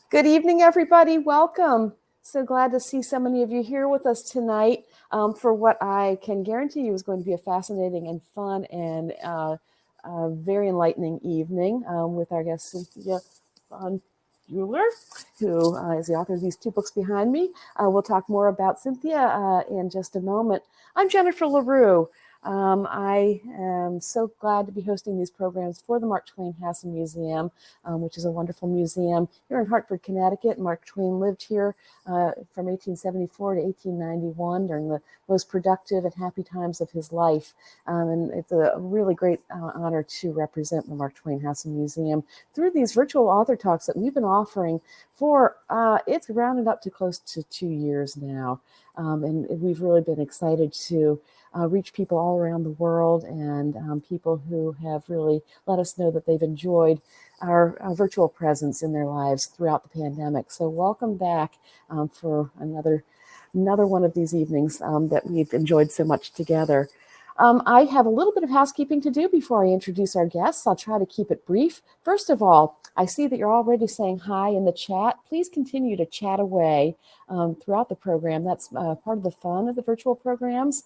Good evening, everybody. Welcome. So glad to see so many of you here with us tonight for what I can guarantee you is going to be a fascinating and fun and very enlightening evening with our guest Cynthia von Buhler, who is the author of these two books behind me. We'll talk more about Cynthia in just a moment. I'm Jennifer LaRue. I am so glad to be hosting these programs for the Mark Twain House Museum, which is a wonderful museum here in Hartford, Connecticut. Mark Twain lived here from 1874 to 1891 during the most productive and happy times of his life. And it's a really great honor to represent the Mark Twain House Museum through these virtual author talks that we've been offering for, it's rounded up to close to 2 years now. And we've really been excited to reach people all around the world and people who have really let us know that they've enjoyed our virtual presence in their lives throughout the pandemic. So welcome back for another one of these evenings that we've enjoyed so much together. I have a little bit of housekeeping to do before I introduce our guests. I'll try to keep it brief. First of all, I see that you're already saying hi in the chat. Please continue to chat away throughout the program. That's part of the fun of the virtual programs.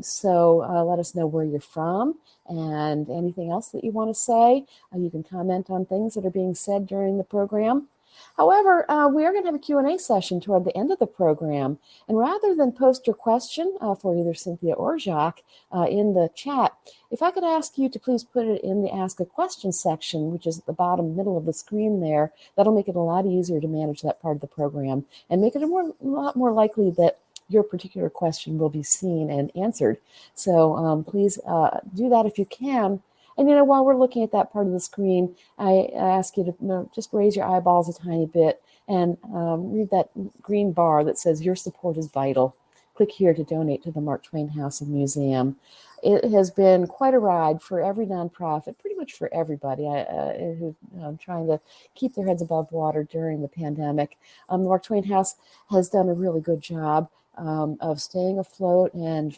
So let us know where you're from and anything else that you want to say. You can comment on things that are being said during the program. However, we are going to have a Q&A session toward the end of the program. And rather than post your question for either Cynthia or Jacques in the chat, if I could ask you to please put it in the Ask a Question section, which is at the bottom middle of the screen there, that'll make it a lot easier to manage that part of the program and make it a lot more likely that your particular question will be seen and answered. So please do that if you can. And, while we're looking at that part of the screen, I ask you to just raise your eyeballs a tiny bit and read that green bar that says your support is vital. Click here to donate to the Mark Twain House Museum. It has been quite a ride for every nonprofit, pretty much for everybody who's trying to keep their heads above water during the pandemic. The Mark Twain House has done a really good job of staying afloat and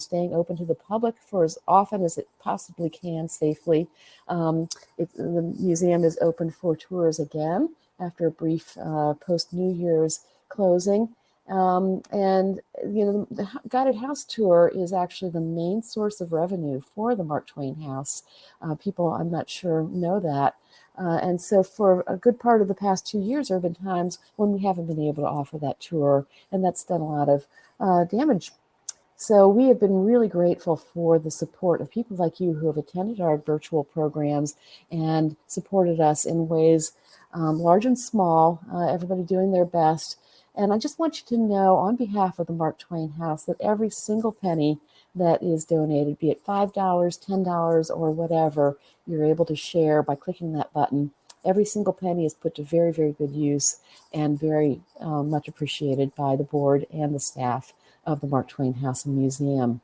staying open to the public for as often as it possibly can safely. The museum is open for tours again after a brief post-New Year's closing. And the guided house tour is actually the main source of revenue for the Mark Twain House. People, I'm not sure, know that. And so for a good part of the past 2 years, there have been times when we haven't been able to offer that tour, and that's done a lot of damage. So we have been really grateful for the support of people like you who have attended our virtual programs and supported us in ways large and small, everybody doing their best. And I just want you to know on behalf of the Mark Twain House that every single penny that is donated, be it $5, $10, or whatever, you're able to share by clicking that button. Every single penny is put to very, very good use and very much appreciated by the board and the staff of the Mark Twain House Museum.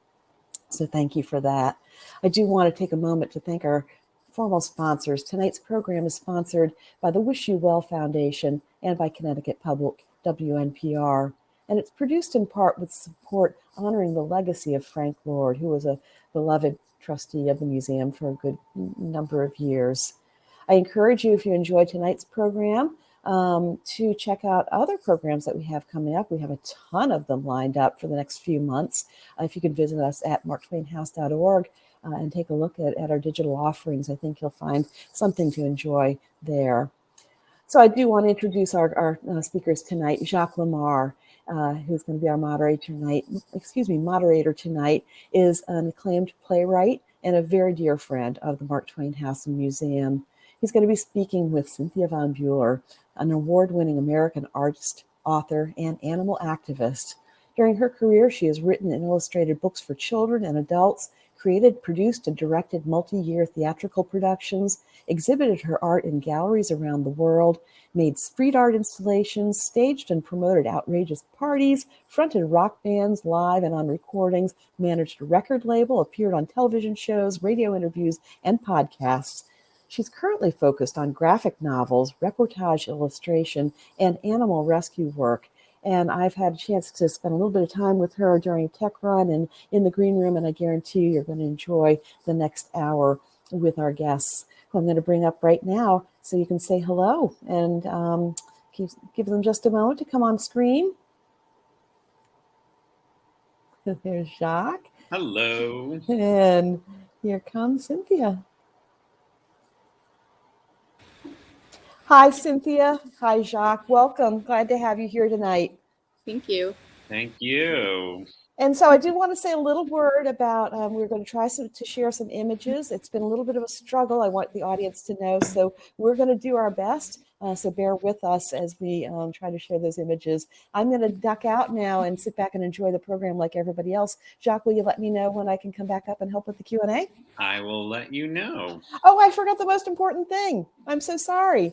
So thank you for that. I do want to take a moment to thank our formal sponsors. Tonight's program is sponsored by the Wish You Well Foundation and by Connecticut Public WNPR. And it's produced in part with support honoring the legacy of Frank Lord, who was a beloved trustee of the museum for a good number of years. I encourage you, if you enjoyed tonight's program, to check out other programs that we have coming up. We have a ton of them lined up for the next few months. If you could visit us at marktwainhouse.org and take a look at our digital offerings, I think you'll find something to enjoy there. So I do want to introduce our speakers tonight. Jacques Lamarre, who's going to be our moderator tonight, is an acclaimed playwright and a very dear friend of the Mark Twain House Museum. He's going to be speaking with Cynthia von Buhler, an award-winning American artist, author, and animal activist. During her career, she has written and illustrated books for children and adults, created, produced, and directed multi-year theatrical productions, exhibited her art in galleries around the world, made street art installations, staged and promoted outrageous parties, fronted rock bands live and on recordings, managed a record label, appeared on television shows, radio interviews, and podcasts. She's currently focused on graphic novels, reportage illustration, and animal rescue work. And I've had a chance to spend a little bit of time with her during Tech Run and in the green room, and I guarantee you're going to enjoy the next hour with our guests, who I'm going to bring up right now so you can say hello and Give them just a moment to come on screen. There's Jacques. Hello. And here comes Cynthia. Hi, Cynthia. Hi, Jacques. Welcome. Glad to have you here tonight. Thank you. Thank you. And so I do want to say a little word about, we're going to try to share some images. It's been a little bit of a struggle. I want the audience to know. So we're going to do our best. So bear with us as we try to share those images. I'm going to duck out now and sit back and enjoy the program like everybody else. Jacques, will you let me know when I can come back up and help with the Q&A? I will let you know. Oh, I forgot the most important thing. I'm so sorry.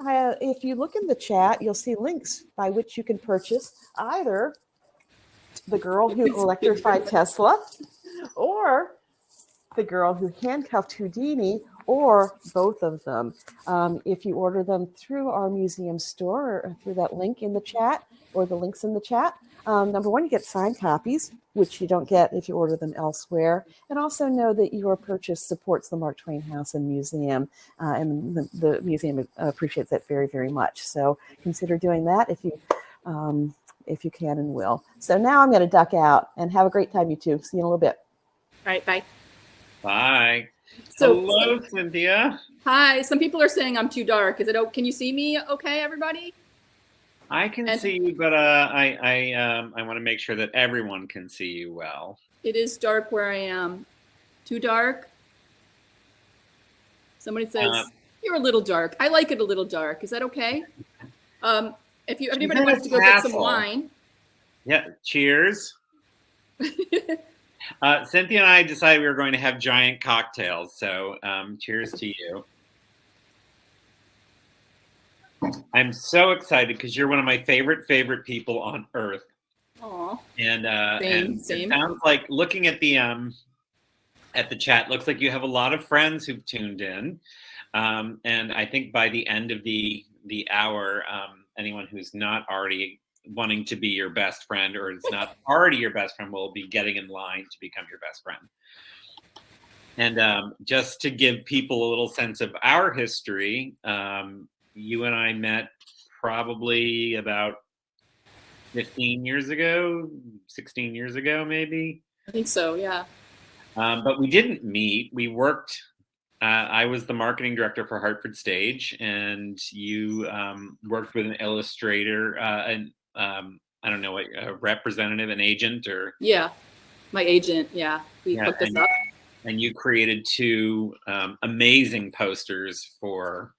If you look in the chat, you'll see links by which you can purchase either the Girl Who Electrified Tesla, or the Girl Who Handcuffed Houdini, or both of them. If you order them through our museum store or through that link in the chat or the links in the chat, number one, you get signed copies, which you don't get if you order them elsewhere. And also know that your purchase supports the Mark Twain House and Museum, and the museum appreciates that very, very much. So consider doing that if you can and will. So now I'm going to duck out, and have a great time, you two. See you in a little bit. All right, bye. Bye. So, hello, Cynthia. Hi. Some people are saying I'm too dark. Is it? Can you see me? Okay, everybody. I can see you, but I want to make sure that everyone can see you well. It is dark where I am. Too dark. Somebody says you're a little dark. I like it a little dark. Is that okay? If anybody wants to go get some wine. Yeah. Cheers. Cynthia and I decided we were going to have giant cocktails, so cheers to you. I'm so excited because you're one of my favorite people on earth. Aw. And same. It sounds like, looking at the chat, looks like you have a lot of friends who've tuned in, and I think by the end of the hour, anyone who's not already wanting to be your best friend or is not already your best friend will be getting in line to become your best friend. And just to give people a little sense of our history, you and I met probably about 15 years ago, 16 years ago, maybe. I think so, yeah. But we didn't meet. We worked. I was the marketing director for Hartford Stage, and you worked with an illustrator, I don't know, a representative, an agent, or? Yeah, my agent. Yeah, we hooked us up. And you created two amazing posters for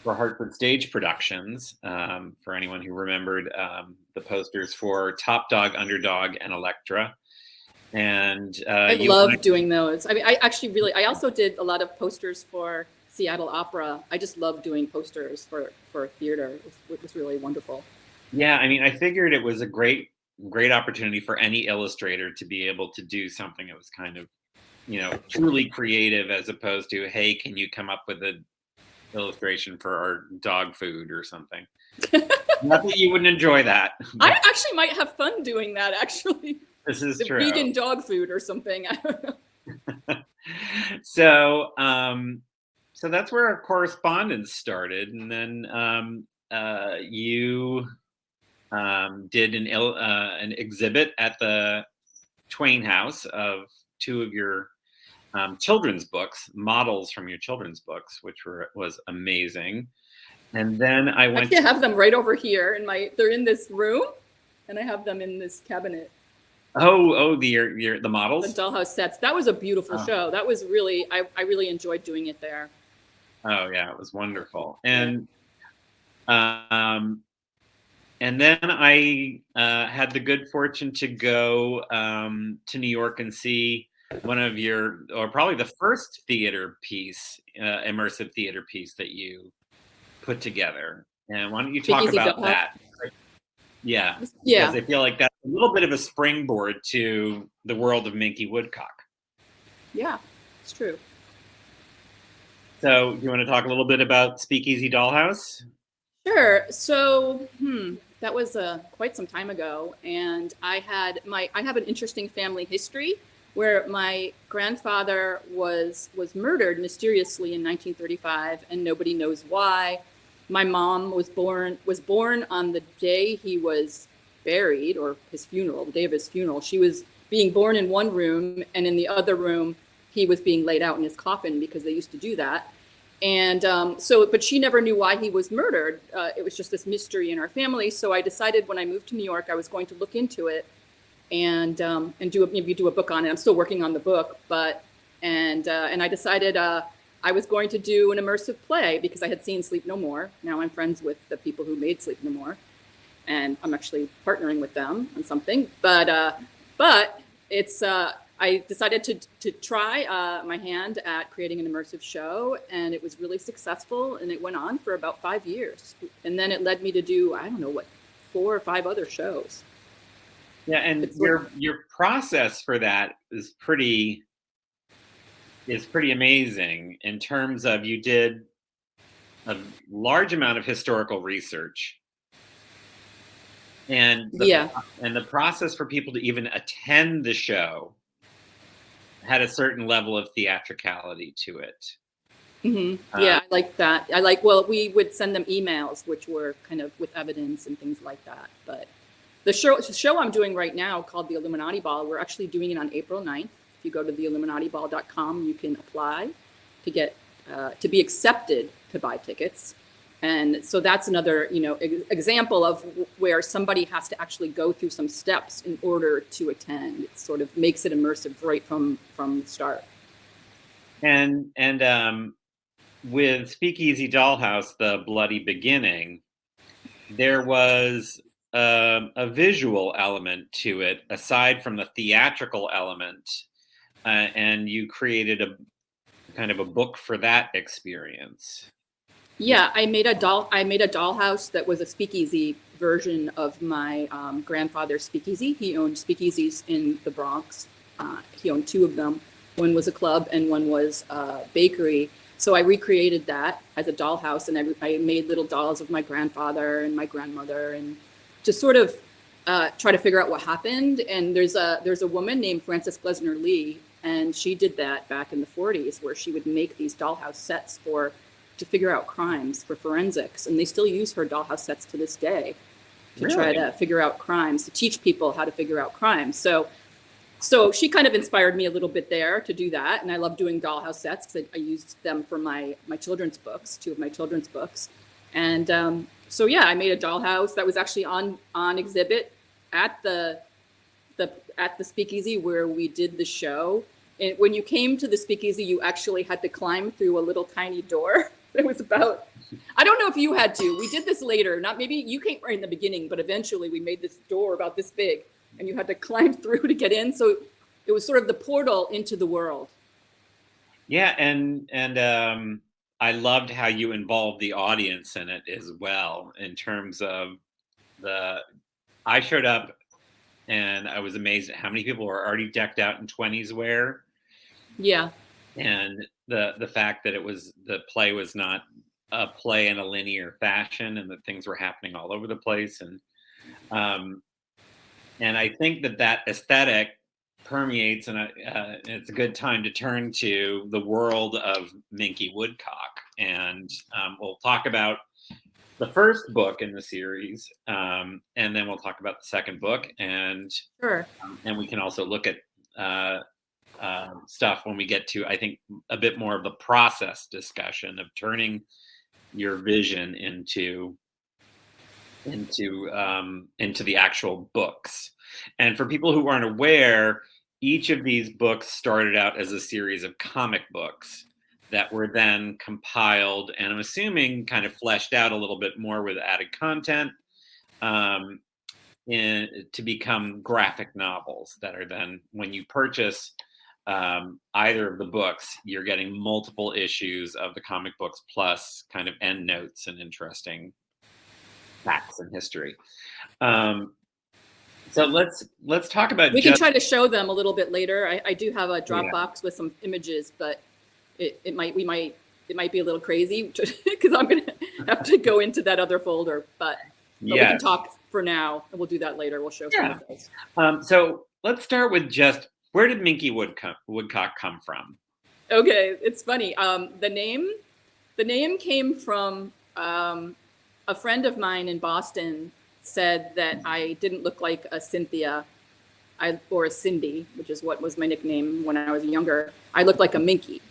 Hartford Stage Productions. For anyone who remembered the posters for Top Dog, Underdog, and Electra. And I love doing those. I mean, I also did a lot of posters for Seattle Opera. I just love doing posters for theater. It was really wonderful. Yeah, I mean, I figured it was a great opportunity for any illustrator to be able to do something that was kind of, truly creative, as opposed to, hey, can you come up with an illustration for our dog food or something? Not that you wouldn't enjoy that. I actually might have fun doing that, actually. This is the true. Vegan dog food or something. I don't know. So that's where our correspondence started, and then you did an exhibit at the Twain House of two of your children's books, models from your children's books, which was amazing. And then I have them right over here they're in this room, and I have them in this cabinet. Oh, the models? The dollhouse sets. That was a beautiful show. That was really, I really enjoyed doing it there. Oh yeah, it was wonderful. And then I had the good fortune to go to New York and see one of or probably the first theater piece, immersive theater piece that you put together. And why don't you talk about that? Yeah, because I feel like that's a little bit of a springboard to the world of Minky Woodcock. Yeah, it's true. So you want to talk a little bit about Speakeasy Dollhouse? Sure. So that was quite some time ago, and I have an interesting family history where my grandfather was murdered mysteriously in 1935, and nobody knows why. My mom was born on the day he was buried, or his funeral, the day of his funeral. She was being born in one room, and in the other room, he was being laid out in his coffin, because they used to do that. And but she never knew why he was murdered. It was just this mystery in our family. So I decided when I moved to New York, I was going to look into it and maybe do a book on it. I'm still working on the book, and I decided I was going to do an immersive play, because I had seen Sleep No More. Now I'm friends with the people who made Sleep No More, and I'm actually partnering with them on something. But it's I decided to try my hand at creating an immersive show, and it was really successful, and it went on for about 5 years. And then it led me to do, I don't know what, 4 or 5 other shows. Yeah, and your process for that is pretty amazing, in terms of you did a large amount of historical research. And the process for people to even attend the show had a certain level of theatricality to it. Mm-hmm. Yeah, I like that. Well, we would send them emails, which were kind of with evidence and things like that. But the show I'm doing right now, called The Illuminati Ball, we're actually doing it on April 9th. If you go to theilluminatiball.com, you can apply to get to be accepted to buy tickets. And so that's another, example of where somebody has to actually go through some steps in order to attend. It sort of makes it immersive right from the start. And with Speakeasy Dollhouse, The Bloody Beginning, there was a visual element to it, aside from the theatrical element, and you created a kind of a book for that experience. Yeah, I made a dollhouse that was a speakeasy version of my grandfather's speakeasy. He owned speakeasies in the Bronx. He owned 2 of them. One was a club and one was a bakery. So I recreated that as a dollhouse, and I made little dolls of my grandfather and my grandmother, and to sort of try to figure out what happened. And there's a woman named Frances Glesner Lee, and she did that back in the 40s, where she would make these dollhouse sets to figure out crimes for forensics. And they still use her dollhouse sets to this day to try to figure out crimes, to teach people how to figure out crimes. So she kind of inspired me a little bit there to do that. And I love doing dollhouse sets, because I used them for my children's books, 2 of my children's books. And so yeah, I made a dollhouse that was actually on exhibit at the speakeasy where we did the show. And when you came to the speakeasy, you actually had to climb through a little tiny door. It was about, I don't know if you had to. We did this later. Maybe you came right in the beginning, but eventually we made this door about this big, and you had to climb through to get in. So it was sort of the portal into the world. Yeah, and I loved how you involved the audience in it as well, in terms of I showed up and I was amazed at how many people were already decked out in 20s wear. Yeah. And the fact that the play was not a play in a linear fashion, and that things were happening all over the place. And I think that aesthetic permeates, and it's a good time to turn to the world of Minky Woodcock. And we'll talk about the first book in the series, and then we'll talk about the second book, and sure. And we can also look at stuff when we get to, I think, a bit more of the process discussion of turning your vision into the actual books. And for people who aren't aware, each of these books started out as a series of comic books that were then compiled, and I'm assuming kind of fleshed out a little bit more with added content, to become graphic novels that are then, when you purchase either of the books, you're getting multiple issues of the comic books plus kind of end notes and interesting facts and history. So let's talk about. We can try to show them a little bit later. I do have a Dropbox with some images, but it might be a little crazy, because I'm gonna have to go into that other folder. But we can talk for now, and we'll do that later. We'll show some of those. So let's start with just, where did Minky Woodcock come from? Okay, it's funny. The name came from a friend of mine in Boston said that I didn't look like a Cynthia or a Cindy, which is what was my nickname when I was younger. I looked like a Minky.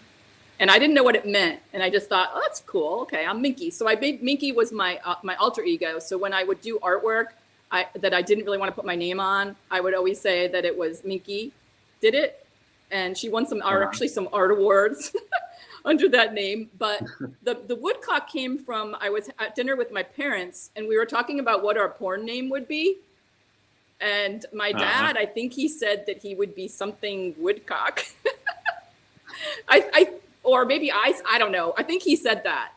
And I didn't know what it meant. And I just thought, oh, that's cool. Okay, I'm Minky. So I made Minky was my alter ego. So when I would do artwork that I didn't really want to put my name on, I would always say that it was Minky did it. And she won some art awards under that name. But the Woodcock came from, I was at dinner with my parents and we were talking about what our porn name would be. And my dad, I think he said that he would be something Woodcock. Or maybe I don't know. I think he said that.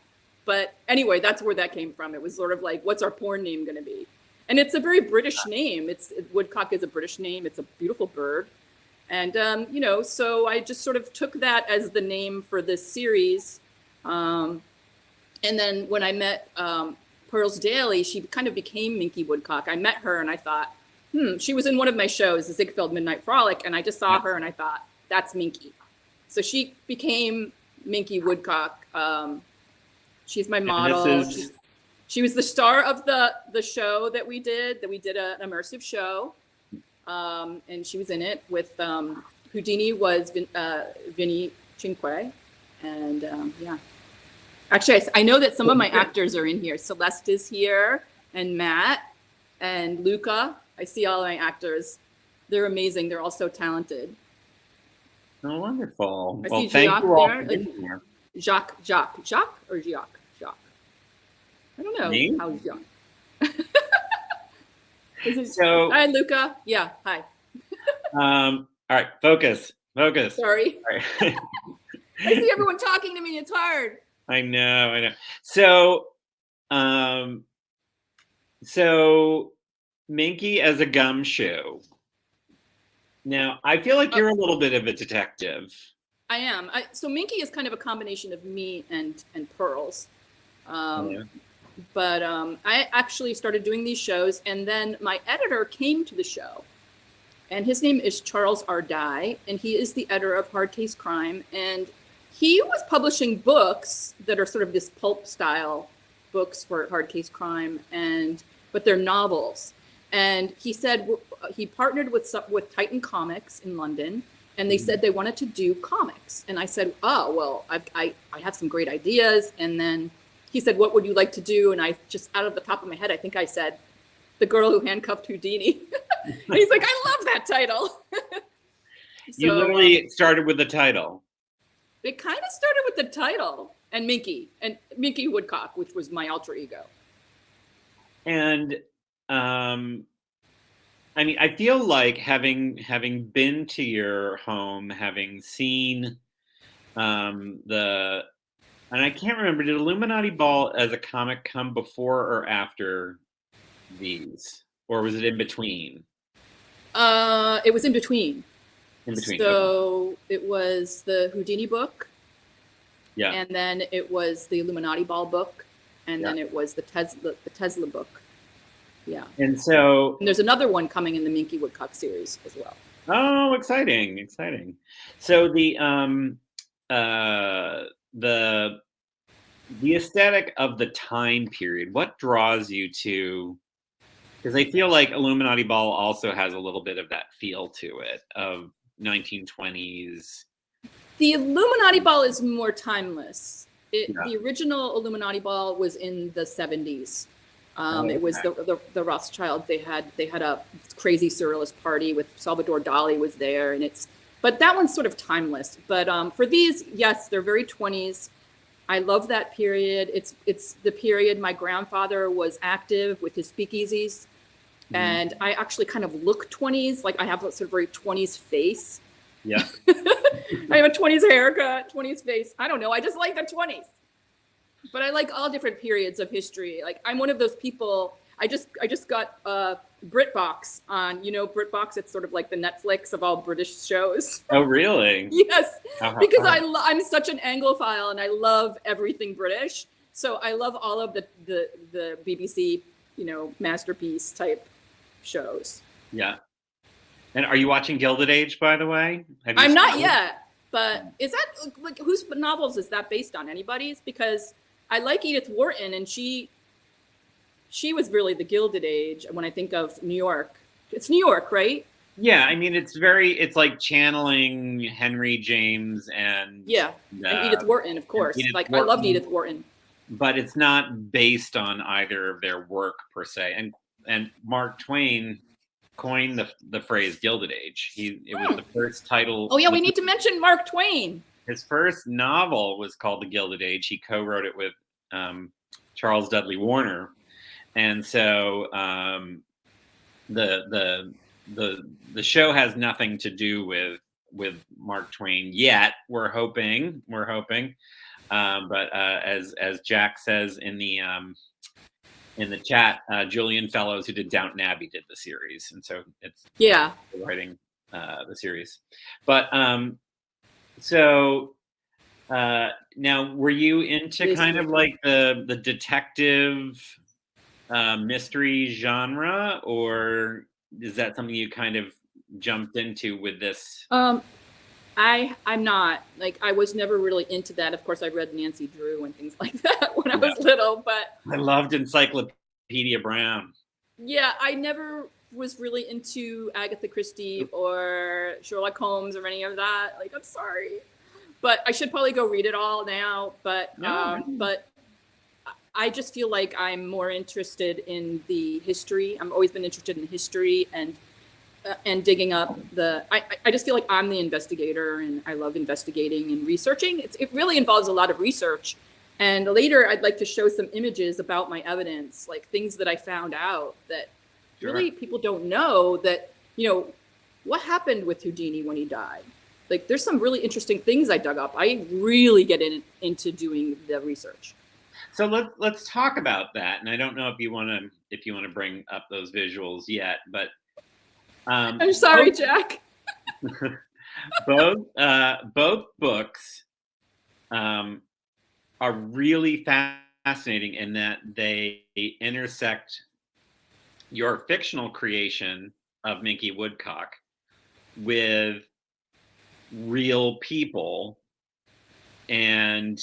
But anyway, that's where that came from. It was sort of like, what's our porn name going to be? And it's a very British name. Woodcock is a British name. It's a beautiful bird. And, so I just sort of took that as the name for this series. And then when I met Pearls Daly, she kind of became Minky Woodcock. I met her and I thought, she was in one of my shows, the Ziegfeld Midnight Frolic. And I just saw her and I thought, that's Minky. So she became Minky Woodcock. She's my model. She was the star of the show that we did an immersive show. And she was in it with Houdini was Vinny Cinque. And yeah. Actually, I know that some of my actors are in here. Celeste is here and Matt and Luca. I see all my actors. They're amazing. They're all so talented. Oh, wonderful. I well, see thank Jacques you all there. for being here. Jacques. I don't know Me? how Jacques. So, hi, Luca. Yeah, hi. all right, focus. Sorry. All right. I see everyone talking to me. It's hard. I know. So Minky as a gumshoe. Now, I feel like you're a little bit of a detective. I am. So Minky is kind of a combination of me and Pearls. But I actually started doing these shows, and then my editor came to the show. And his name is Charles R. Dye, and he is the editor of Hard Case Crime. And he was publishing books that are sort of this pulp style books for Hard Case Crime, but they're novels. And he said he partnered with Titan Comics in London, and they said they wanted to do comics. And I said, oh, well, I have some great ideas. And then he said, what would you like to do? And I just, out of the top of my head, I think I said, The Girl Who Handcuffed Houdini. And he's like, I love that title. You literally started with the title. It kind of started with the title and Minky Woodcock, which was my alter ego. And I mean, I feel like having been to your home, having seen and I can't remember, did Illuminati Ball as a comic come before or after these? Or was it in between? It was in between. In between. So it was the Houdini book. Yeah. And then it was the Illuminati Ball book. And then it was the Tesla book. Yeah. And there's another one coming in the Minky Woodcock series as well. Oh, exciting. So the aesthetic of the time period, what draws you to, because I feel like Illuminati Ball also has a little bit of that feel to it of 1920s. The Illuminati Ball is more timeless. The original Illuminati Ball was in the 70s. It was the Rothschilds. They had a crazy surrealist party with Salvador Dali was there, but that one's sort of timeless. But for these, yes, they're very 20s. I love that period. It's the period my grandfather was active with his speakeasies, and I actually kind of look 20s. Like I have a sort of very 20s face. Yeah. I have a 20s haircut, 20s face. I don't know. I just like the 20s. But I like all different periods of history. Like I'm one of those people. I just got BritBox on. BritBox. It's sort of like the Netflix of all British shows. Oh, really? Yes, because I'm such an Anglophile and I love everything British. So I love all of the BBC, masterpiece type shows. Yeah. And are you watching Gilded Age, by the way? I'm not yet. But is that like whose novels is that based on? Anybody's? Because I like Edith Wharton, and she was really the Gilded Age. When I think of New York, it's New York, right? Yeah, I mean, it's like channeling Henry James and and Edith Wharton, of course. Like Wharton, I loved Edith Wharton, but it's not based on either of their work per se. And Mark Twain coined the phrase Gilded Age. It was the first title. Oh yeah, we need to mention Mark Twain. His first novel was called The Gilded Age. He co-wrote it with Charles Dudley Warner, and so the show has nothing to do with Mark Twain yet. We're hoping. But as Jack says in the chat, Julian Fellows, who did Downton Abbey, did the series, and so it's writing the series. But so now, were you into kind of like the detective mystery genre, or is that something you kind of jumped into with this? I'm not. Like, I was never really into that. Of course, I read Nancy Drew and things like that when I was little, but I loved Encyclopedia Brown. Yeah, I never was really into Agatha Christie or Sherlock Holmes or any of that. Like, I'm sorry, but I should probably go read it all now. But but I just feel like I'm more interested in the history. I've always been interested in history and digging up I just feel like I'm the investigator, and I love investigating and researching. It really involves a lot of research. And later I'd like to show some images about my evidence, like things that I found out that really people don't know, that, you know, what happened with Houdini when he died. Like, there's some really interesting things I dug up. I really get into doing the research. So let's talk about that. And I don't know if you want to bring up those visuals yet, but I'm sorry, Jack. both books are really fascinating in that they intersect your fictional creation of Minky Woodcock with real people, and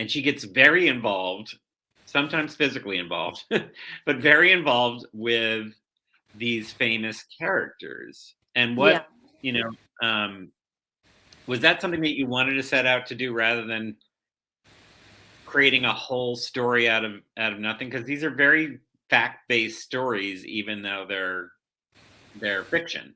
she gets very involved, sometimes physically involved, but very involved with these famous characters. And what, was that something that you wanted to set out to do rather than creating a whole story out of nothing? Because these are very fact-based stories, even though they're fiction.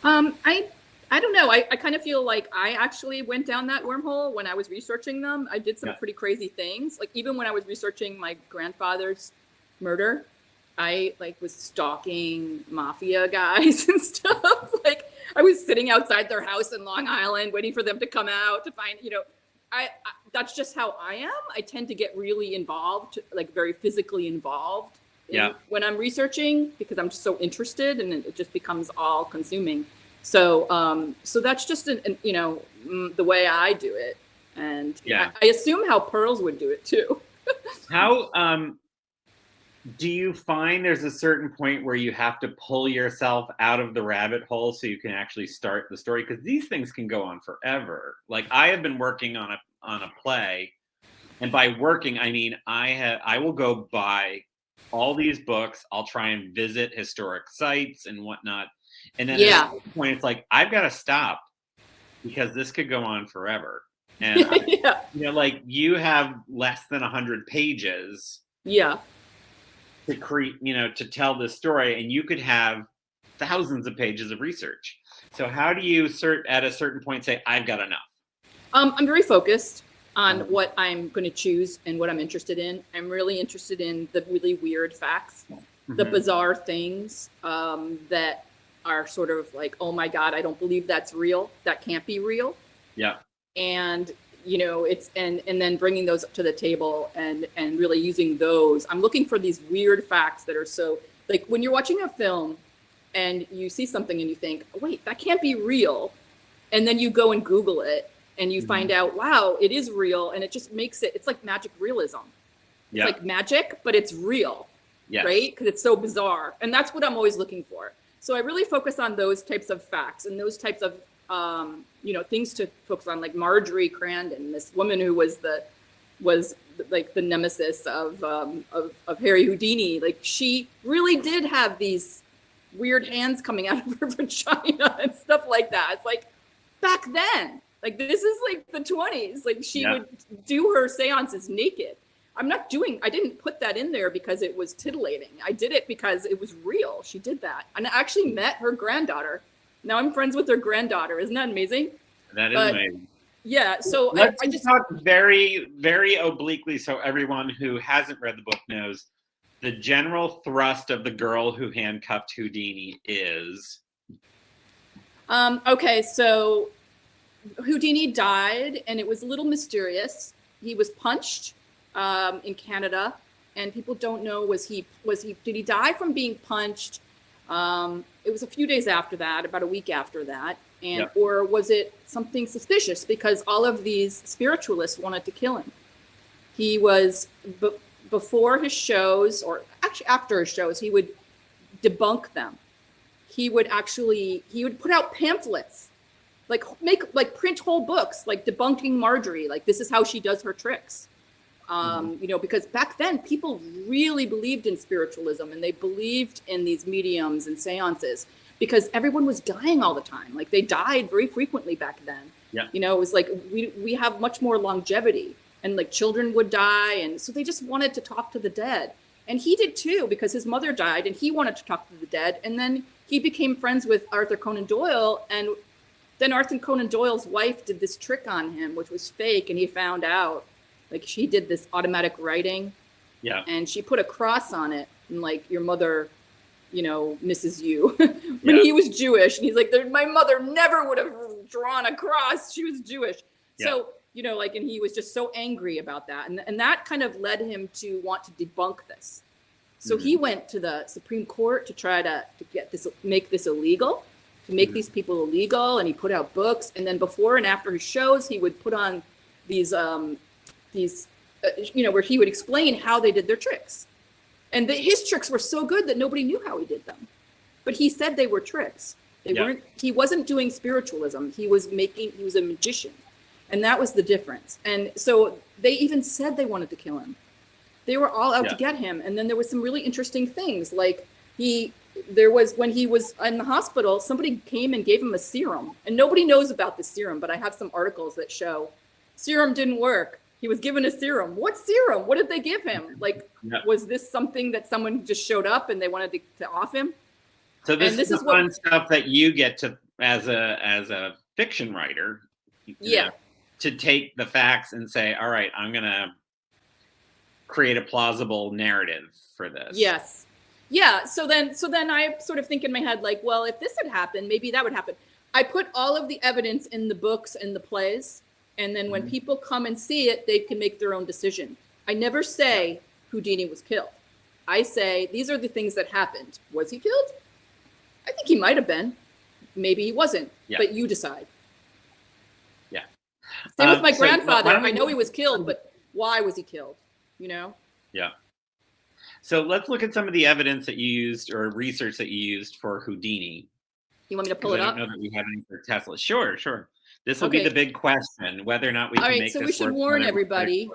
I don't know. I kind of feel like I actually went down that wormhole when I was researching them. I did some pretty crazy things. Like, even when I was researching my grandfather's murder, I was stalking mafia guys and stuff. Like, I was sitting outside their house in Long Island waiting for them to come out to find, I that's just how I am. I tend to get really involved, like very physically involved when I'm researching, because I'm just so interested, and it just becomes all consuming. So so that's just the way I do it. And I assume how Pearls would do it too. How do you find there's a certain point where you have to pull yourself out of the rabbit hole so you can actually start the story? Because these things can go on forever. Like, I have been working on a play, and by working I mean I will go buy all these books. I'll try and visit historic sites and whatnot, and then at this point it's like, I've got to stop, because this could go on forever. And like, you have less than 100 pages. To create, to tell this story, and you could have thousands of pages of research. So how do you at a certain point say, I've got enough? I'm very focused on what I'm going to choose and what I'm interested in. I'm really interested in the really weird facts, the bizarre things that are sort of like, oh my God, I don't believe that's real. That can't be real. Yeah. And it's and then bringing those to the table and really using those. I'm looking for these weird facts that are so, like, when you're watching a film and you see something and you think, oh, wait, that can't be real. And then you go and Google it and you find out, wow, it is real. And it just makes it's like magic realism. It's like magic, but it's real, right? Because it's so bizarre. And that's what I'm always looking for. So I really focus on those types of facts and those types of things to focus on, like Marjorie Crandon, this woman who was the was like the nemesis of Harry Houdini. Like she really did have these weird hands coming out of her vagina and stuff like that. It's like back then, like this is like the 20s. Like she would do her seances naked. I didn't put that in there because it was titillating. I did it because it was real. She did that. And I actually met her granddaughter. Now I'm friends with her granddaughter. Isn't that amazing? That is amazing. Yeah. So Let's I just talk very, very obliquely so everyone who hasn't read the book knows the general thrust of the Girl Who Handcuffed Houdini is. Okay, so Houdini died, and it was a little mysterious. He was punched in Canada, and people don't know did he die from being punched? It was a few days after that, about a week after that, and or was it something suspicious because all of these spiritualists wanted to kill him? He was before his shows, or actually after his shows, he would debunk them. He would put out pamphlets, print whole books, like debunking Marjorie, like this is how she does her tricks. Because back then people really believed in spiritualism and they believed in these mediums and seances because everyone was dying all the time. Like they died very frequently back then. Yeah. It was like we have much more longevity, and like children would die, and so they just wanted to talk to the dead. And he did too, because his mother died and he wanted to talk to the dead. And then he became friends with Arthur Conan Doyle, and then Arthur Conan Doyle's wife did this trick on him, which was fake, and he found out. Like she did this automatic writing, and she put a cross on it, and like your mother, misses you. When he was Jewish, and he's like, my mother never would have drawn a cross. She was Jewish, so and he was just so angry about that, and that kind of led him to want to debunk this. So he went to the Supreme Court to try to make this illegal, to make these people illegal, and he put out books, and then before and after his shows, he would put on these where he would explain how they did their tricks. And his tricks were so good that nobody knew how he did them. But he said they were tricks. He wasn't doing spiritualism. He was a magician. And that was the difference. And so they even said they wanted to kill him. They were all out to get him. And then there was some really interesting things. Like when he was in the hospital, somebody came and gave him a serum. And nobody knows about the serum, but I have some articles that show serum didn't work. He was given a serum. What serum? What did they give him? Like, was this something that someone just showed up and they wanted to off him? So this is the fun stuff that you get to, as a fiction writer, to take the facts and say, all right, I'm going to create a plausible narrative for this. Yes. Yeah. So then I sort of think in my head, like, well, if this had happened, maybe that would happen. I put all of the evidence in the books and the plays. And then when people come and see it, they can make their own decision. I never say Houdini was killed. I say, these are the things that happened. Was he killed? I think he might have been. Maybe he wasn't. But you decide. Yeah. Same with my grandfather. I know he was killed, but why was he killed? Yeah. So let's look at some of the evidence that you used or research that you used for Houdini. You want me to pull it up? I don't know that we have any for Tesla. Sure. This will be the big question, whether or not we can make this work. All right, so we should warn everybody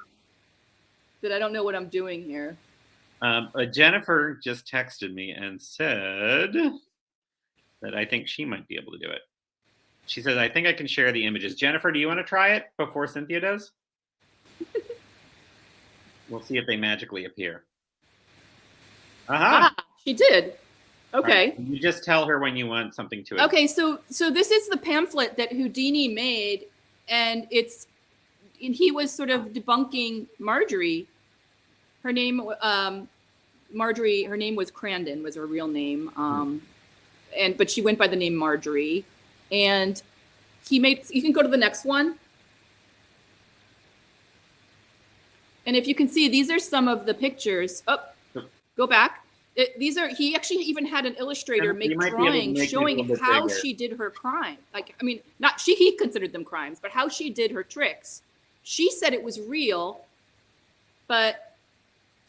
that I don't know what I'm doing here. Jennifer just texted me and said that I think she might be able to do it. She says, I think I can share the images. Jennifer, do you want to try it before Cynthia does? We'll see if they magically appear. Aha! She did. Okay. Right. You just tell her when you want something to it. Okay, so this is the pamphlet that Houdini made, and he was sort of debunking Marjorie. Her name, Marjorie. Her name was Crandon, was her real name, but she went by the name Marjorie. And he made. You can go to the next one, and if you can see, these are some of the pictures. Oh, go back. He actually even had an illustrator make drawings showing how she did her crime. He considered them crimes, but how she did her tricks. She said it was real, but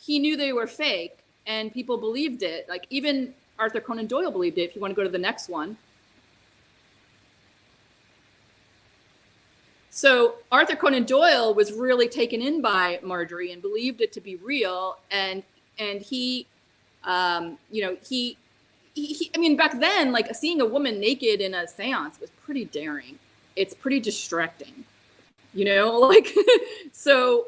he knew they were fake, and people believed it. Like even Arthur Conan Doyle believed it. If you want to go to the next one. So Arthur Conan Doyle was really taken in by Marjorie and believed it to be real. And he, you know, he, I mean, back then, like seeing a woman naked in a seance was pretty daring. It's pretty distracting, you know, like, so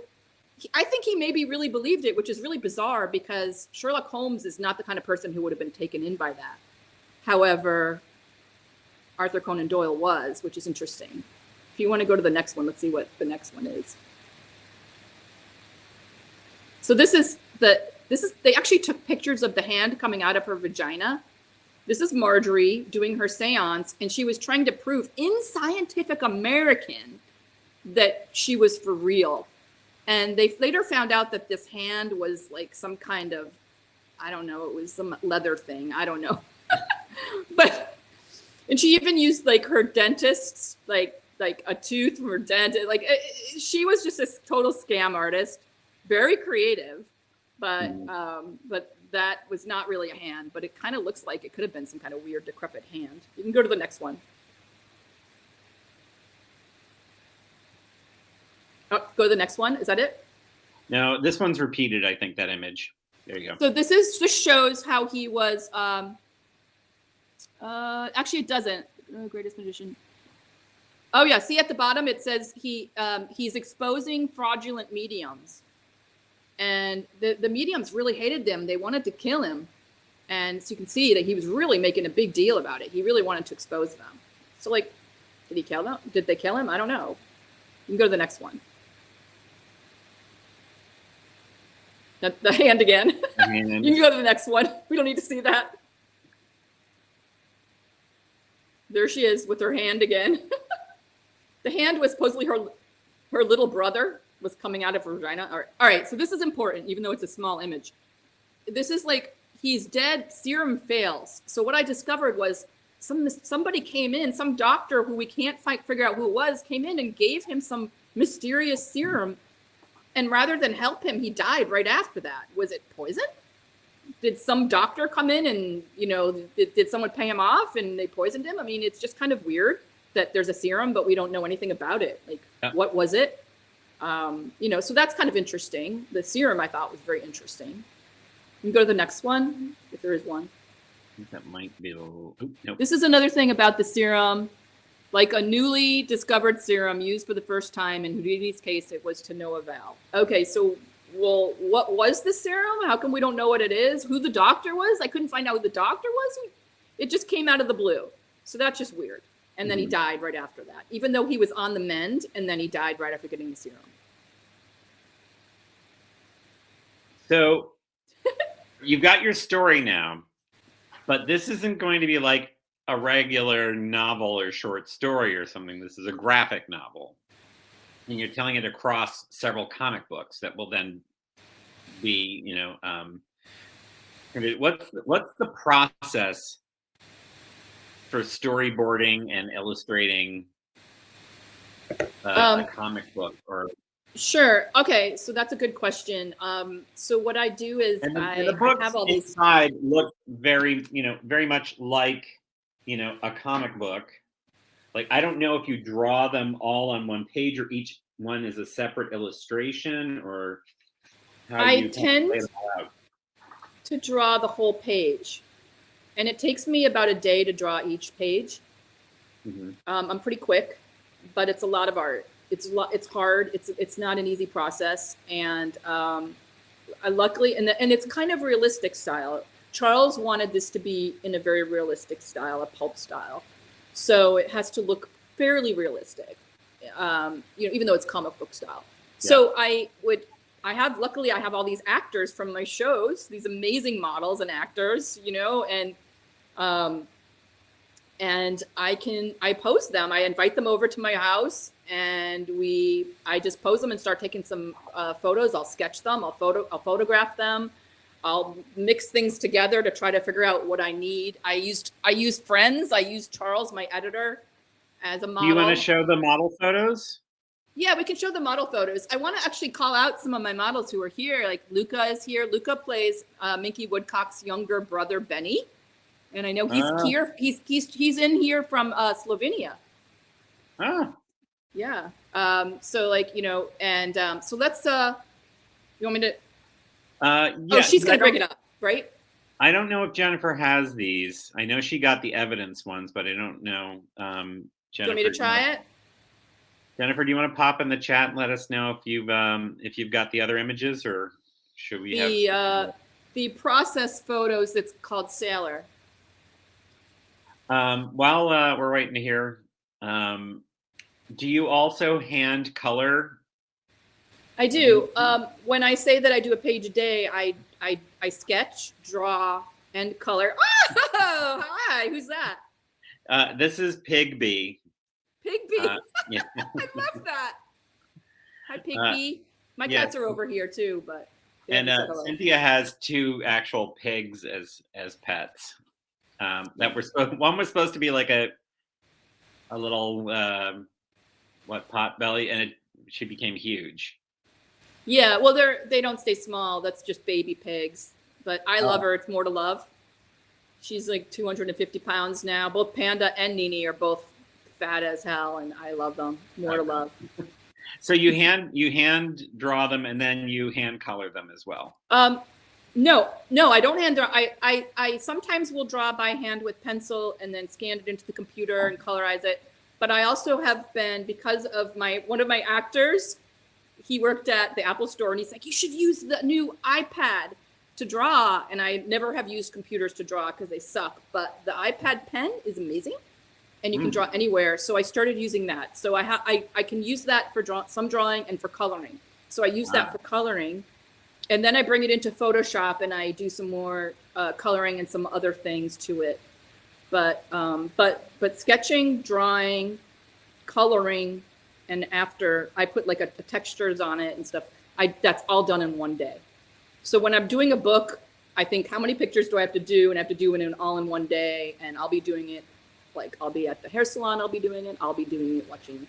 I think he maybe really believed it, which is really bizarre because Sherlock Holmes is not the kind of person who would have been taken in by that. However, Arthur Conan Doyle was, which is interesting. If you want to go to the next one, let's see what the next one is. So they actually took pictures of the hand coming out of her vagina. This is Marjorie doing her seance, and she was trying to prove in Scientific American that she was for real. And they later found out that this hand was like some kind of, I don't know, it was some leather thing. I don't know. And she even used like her dentist's, like a tooth from her dentist. Like she was just a total scam artist, very creative, but that was not really a hand, but it kind of looks like it could have been some kind of weird decrepit hand. You can go to the next one. Oh, go to the next one. Is that it? No, this one's repeated, I think, that image. There you go. So this shows how he was, actually it doesn't. Greatest magician. Oh yeah, see at the bottom, it says he's exposing fraudulent mediums. And the mediums really hated them. They wanted to kill him. And so you can see that he was really making a big deal about it. He really wanted to expose them. So like, did he kill them? Did they kill him? I don't know. You can go to the next one. The hand again. You can go to the next one. We don't need to see that. There she is with her hand again. The hand was supposedly her little brother was coming out of her vagina. All right, so this is important, even though it's a small image. This is like, he's dead, serum fails. So what I discovered was somebody came in, some doctor who we can't figure out who it was, came in and gave him some mysterious serum. And rather than help him, he died right after that. Was it poison? Did some doctor come in and, you know, did someone pay him off and they poisoned him? I mean, it's just kind of weird that there's a serum, but we don't know anything about it. Like, What was it? You know, so that's kind of interesting. The serum I thought was very interesting. You can go to the next one, if there is one. I think that might be a little, nope. This is another thing about the serum. Like a newly discovered serum used for the first time. In Houdini's case, it was to no avail. Okay, so, well, what was the serum? How come we don't know what it is? Who the doctor was? I couldn't find out who the doctor was. It just came out of the blue. So that's just weird. And then he died right after that, even though he was on the mend, and then he died right after getting the serum. So you've got your story now, but this isn't going to be like a regular novel or short story or something. This is a graphic novel. And you're telling it across several comic books that will then be, you know, what's the process for storyboarding and illustrating a comic book? Or sure. Okay, so that's a good question. So what I do is I have all these inside look very, you know, very much like, you know, a comic book. Like, I don't know if you draw them all on one page or each one is a separate illustration, or how I you tend lay them all out. to draw the whole page, and it takes me about a day to draw each page. I'm pretty quick, but it's a lot of art. It's hard. It's not an easy process, and I luckily and it's kind of realistic style. Charles wanted this to be in a very realistic style, a pulp style, so it has to look fairly realistic. You know, even though it's comic book style. Yeah. So luckily I have all these actors from my shows, these amazing models and actors, you know, and I pose them. I invite them over to my house, and I just pose them and start taking some photos. I'll sketch them. I'll photograph them. I'll mix things together to try to figure out what I need. I used friends. I used Charles, my editor, as a model. Do you want to show the model photos? Yeah, we can show the model photos. I want to actually call out some of my models who are here. Like Luca is here. Luca plays Minky Woodcock's younger brother, Benny. And I know he's here. He's in here from Slovenia. Ah. Yeah. So like, and so let's, you want me to, Yeah, oh, she's going to bring it up, right? I don't know if Jennifer has these. I know she got the evidence ones, but I don't know. Jennifer, Do you want me to try it? Jennifer, do you want to pop in the chat and let us know if you've got the other images, or should we have the process photos? That's called Sailor. While we're waiting to hear, do you also hand color? I do. When I say that I do a page a day, I sketch, draw, and color. Oh, hi, who's that? This is Pigby. Pigby. Yeah. I love that. Hi, Pigby. My cats are over here too, but. And Cynthia has 2 actual pigs as pets. That were one was supposed to be like a little pot belly, and she became huge. Yeah, well, they don't stay small. That's just baby pigs. But I love her. It's more to love. She's like 250 pounds now. Both Panda and Nini are both fat as hell, and I love them. More to love. So you hand draw them, and then you hand color them as well. No, I don't hand draw. I sometimes will draw by hand with pencil and then scan it into the computer and colorize it. But I also have been, because of one of my actors, he worked at the Apple store, and he's like, you should use the new iPad to draw. And I never have used computers to draw because they suck. But the iPad pen is amazing, and you can draw anywhere. So I started using that. So I can use that for some drawing and for coloring. So I use that for coloring. And then I bring it into Photoshop and I do some more coloring and some other things to it. But sketching, drawing, coloring, and after I put like a textures on it and stuff, that's all done in one day. So when I'm doing a book, I think, how many pictures do I have to do? And I have to do it all in one day. And I'll be doing it, like I'll be at the hair salon, I'll be doing it. I'll be doing it watching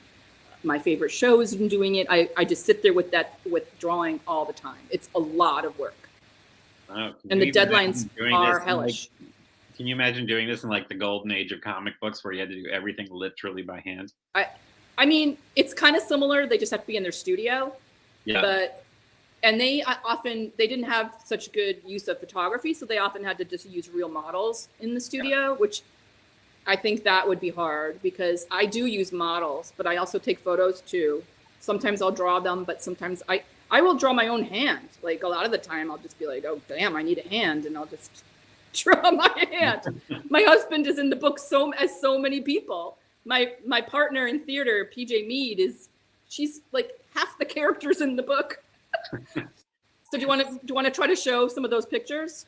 my favorite shows and doing it. I just sit there with drawing all the time. It's a lot of work. And the deadlines are hellish. Can you imagine doing this in like the golden age of comic books where you had to do everything literally by hand? I mean, it's kind of similar. They just have to be in their studio. Yeah. And they didn't have such good use of photography, so they often had to just use real models in the studio, which I think that would be hard because I do use models, but I also take photos too. Sometimes I'll draw them, but sometimes I will draw my own hand. Like a lot of the time I'll just be like, oh, damn, I need a hand. And I'll just draw my hand. My husband is in the book as so many people. My partner in theater, PJ Mead, she's like half the characters in the book. So do you want to try to show some of those pictures?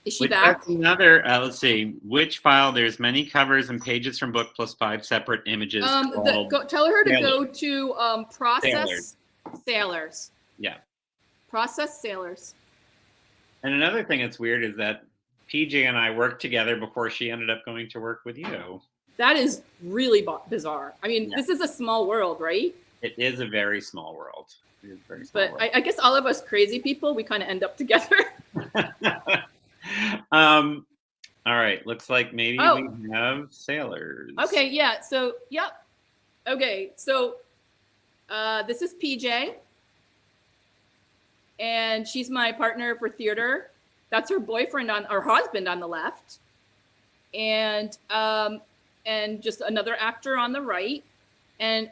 Is she back? That's another, let's see, which file? There's many covers and pages from book plus 5 separate images. Tell her to go to process sailors. Yeah. Process sailors. And another thing that's weird is that PJ and I worked together before she ended up going to work with you. That is really bizarre. I mean, This is a small world, right? It is a very small world. It is a very small world. I guess all of us crazy people, we kind of end up together. All right, looks like maybe we have sailors. Okay, yeah. So, yep. Okay, so this is PJ, and she's my partner for theater. That's her boyfriend her husband on the left, and just another actor on the right. And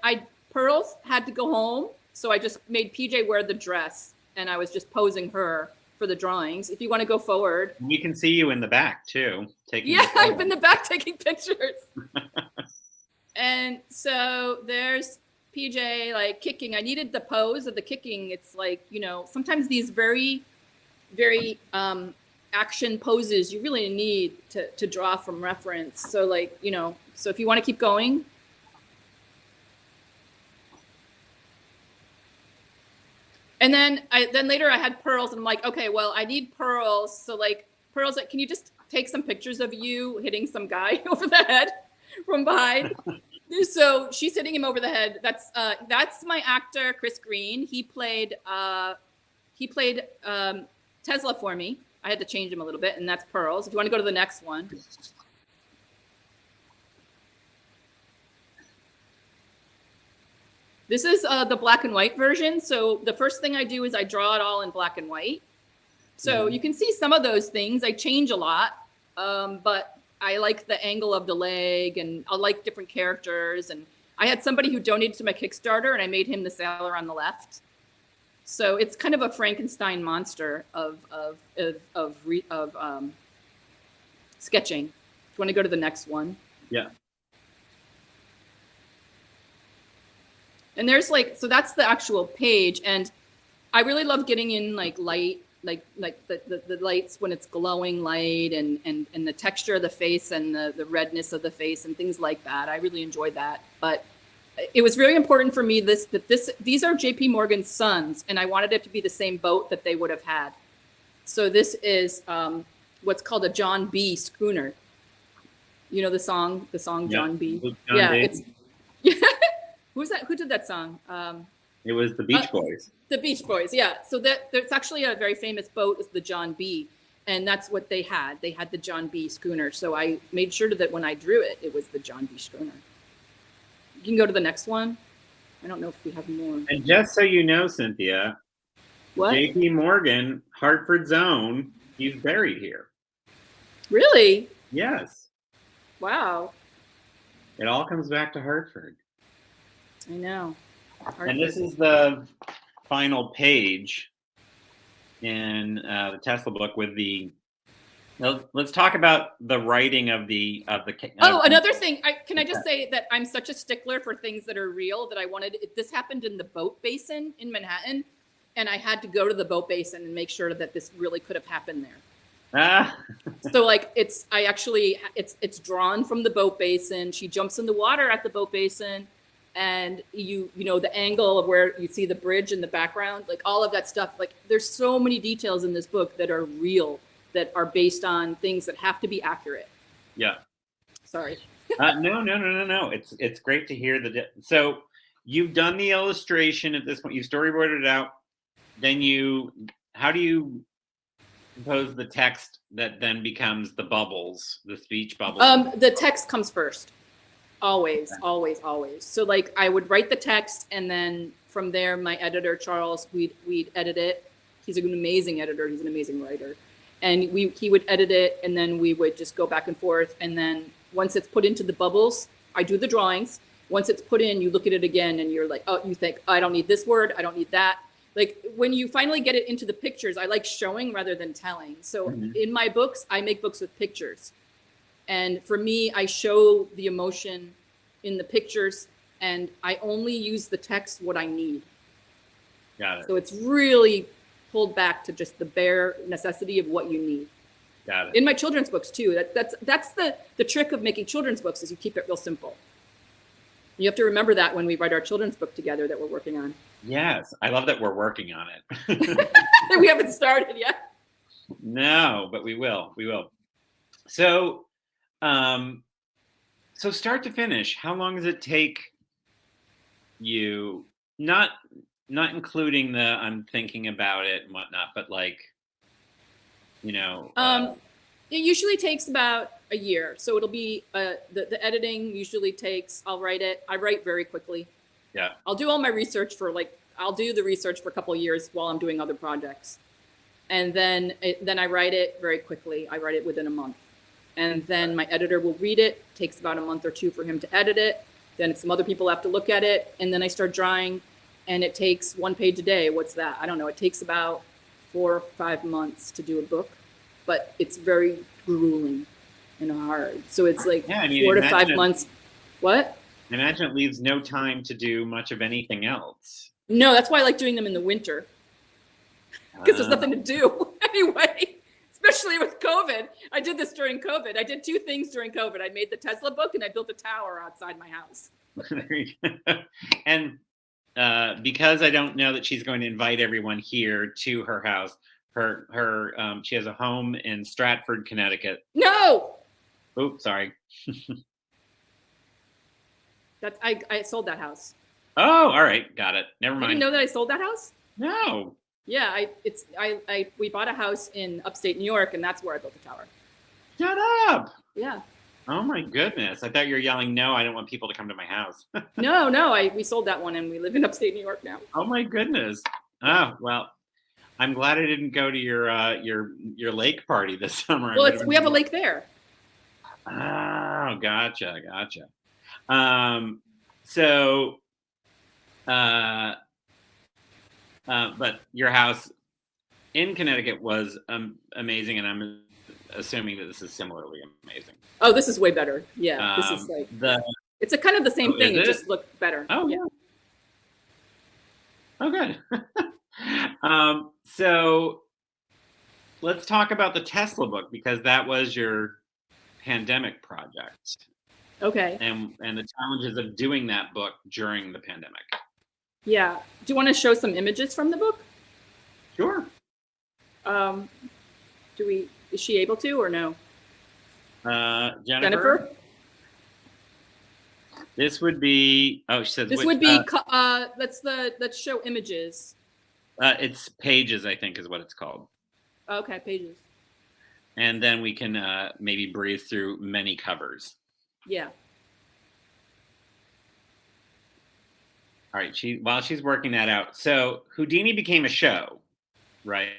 Pearls had to go home, so I just made PJ wear the dress, and I was just posing her for the drawings. If you want to go forward. We can see you in the back too. I'm in the back taking pictures. And so there's PJ like kicking. I needed the pose of the kicking. It's like, sometimes these very, very action poses you really need to draw from reference. So like, so if you want to keep going. And then later I had Pearls, and I'm like, okay, well, I need Pearls. So like, Pearls, can you just take some pictures of you hitting some guy over the head from behind? So she's hitting him over the head. That's my actor, Chris Green. He played Tesla for me. I had to change him a little bit, and that's Pearls. If you want to go to the next one. This is the black and white version. So the first thing I do is I draw it all in black and white. So you can see some of those things. I change a lot, but I like the angle of the leg, and I like different characters. And I had somebody who donated to my Kickstarter, and I made him the sailor on the left. So it's kind of a Frankenstein monster of sketching. If you want to go to the next one. Yeah. And there's like, so that's the actual page. And I really love getting in like light, like the lights when it's glowing light, and the texture of the face and the redness of the face and things like that. I really enjoyed that. But it was very important for me these are JP Morgan's sons, and I wanted it to be the same boat that they would have had. So this is what's called a John B. schooner. You know the song John B. John B. It's who's that? Who did that song? It was the Beach Boys. The Beach Boys, yeah. So there's actually a very famous boat, is the John B. And that's what they had. They had the John B. schooner. So I made sure that when I drew it, it was the John B. schooner. You can go to the next one. I don't know if we have more. And just so you know, Cynthia, what? JP Morgan, Hartford's own, he's buried here. Really? Yes. Wow. It all comes back to Hartford. I know. And this is the final page in the Tesla book with the. Let's talk about the writing of the. Another thing. Can I just say that I'm such a stickler for things that are real that I wanted. This happened in the boat basin in Manhattan, and I had to go to the boat basin and make sure that this really could have happened there. So like it's drawn from the boat basin. She jumps in the water at the boat basin. And you know the angle of where you see the bridge in the background, like all of that stuff. Like there's so many details in this book that are real, that are based on things that have to be accurate. Yeah. Sorry. No. It's great to hear so you've done the illustration at this point. You storyboarded it out. Then how do you compose the text that then becomes the bubbles, the speech bubbles? The text comes first. Always. So like I would write the text, and then from there, my editor, Charles, we'd edit it. He's an amazing editor. He's an amazing writer. And he would edit it, and then we would just go back and forth. And then once it's put into the bubbles, I do the drawings. Once it's put in, you look at it again, and you're like, oh, you think, I don't need this word. I don't need that. Like when you finally get it into the pictures, I like showing rather than telling. So in my books, I make books with pictures. And for me, I show the emotion in the pictures, and I only use the text what I need. Got it. So it's really pulled back to just the bare necessity of what you need. Got it. In my children's books too. That's the trick of making children's books, is you keep it real simple. You have to remember that when we write our children's book together that we're working on. Yes, I love that we're working on it. We haven't started yet. No, but we will. So. So start to finish, how long does it take you? Not including the I'm thinking about it and whatnot, but like, you know. It usually takes about a year. So it'll be the editing usually takes. I write very quickly. Yeah. I'll do all my research I'll do the research for a couple of years while I'm doing other projects, and then I write it very quickly. I write it within a month. And then my editor will read it. It takes about a month or two for him to edit it. Then some other people have to look at it. And then I start drawing, and it takes 1 page a day. What's that? I don't know. It takes about 4 or 5 months to do a book, but it's very grueling and hard. So it's like 4 to 5 months. What? I imagine it leaves no time to do much of anything else. No, that's why I like doing them in the winter, because there's nothing to do anyway. Especially with COVID. I did this during COVID. I did 2 things during COVID. I made the Tesla book, and I built a tower outside my house. And because I don't know that she's going to invite everyone here to her house, she has a home in Stratford, Connecticut. No. Oops, sorry. I sold that house. Oh, all right, got it. Never mind. You didn't know that I sold that house? No. Yeah, we bought a house in upstate New York, and that's where I built the tower. Shut up. Yeah. Oh my goodness! I thought you were yelling, "No, I don't want people to come to my house." No, we sold that one and we live in upstate New York now. Oh my goodness! Oh well, I'm glad I didn't go to your lake party this summer. Well, we have a lake there. Oh, gotcha. So, but your house in Connecticut was amazing, and I'm assuming that this is similarly amazing. Oh, this is way better. Yeah, this is like it's a kind of the same thing. It just looked better. Oh yeah. Oh good. So let's talk about the Tesla book, because that was your pandemic project. Okay. And the challenges of doing that book during the pandemic. Yeah. Do you want to show some images from the book? Sure. Is she able to or no? Jennifer? This would be, oh, she says, this would be, let's show images. It's pages, I think is what it's called. Okay, pages. And then we can maybe breeze through many covers. Yeah. All right, while she's working that out. So Houdini became a show, right?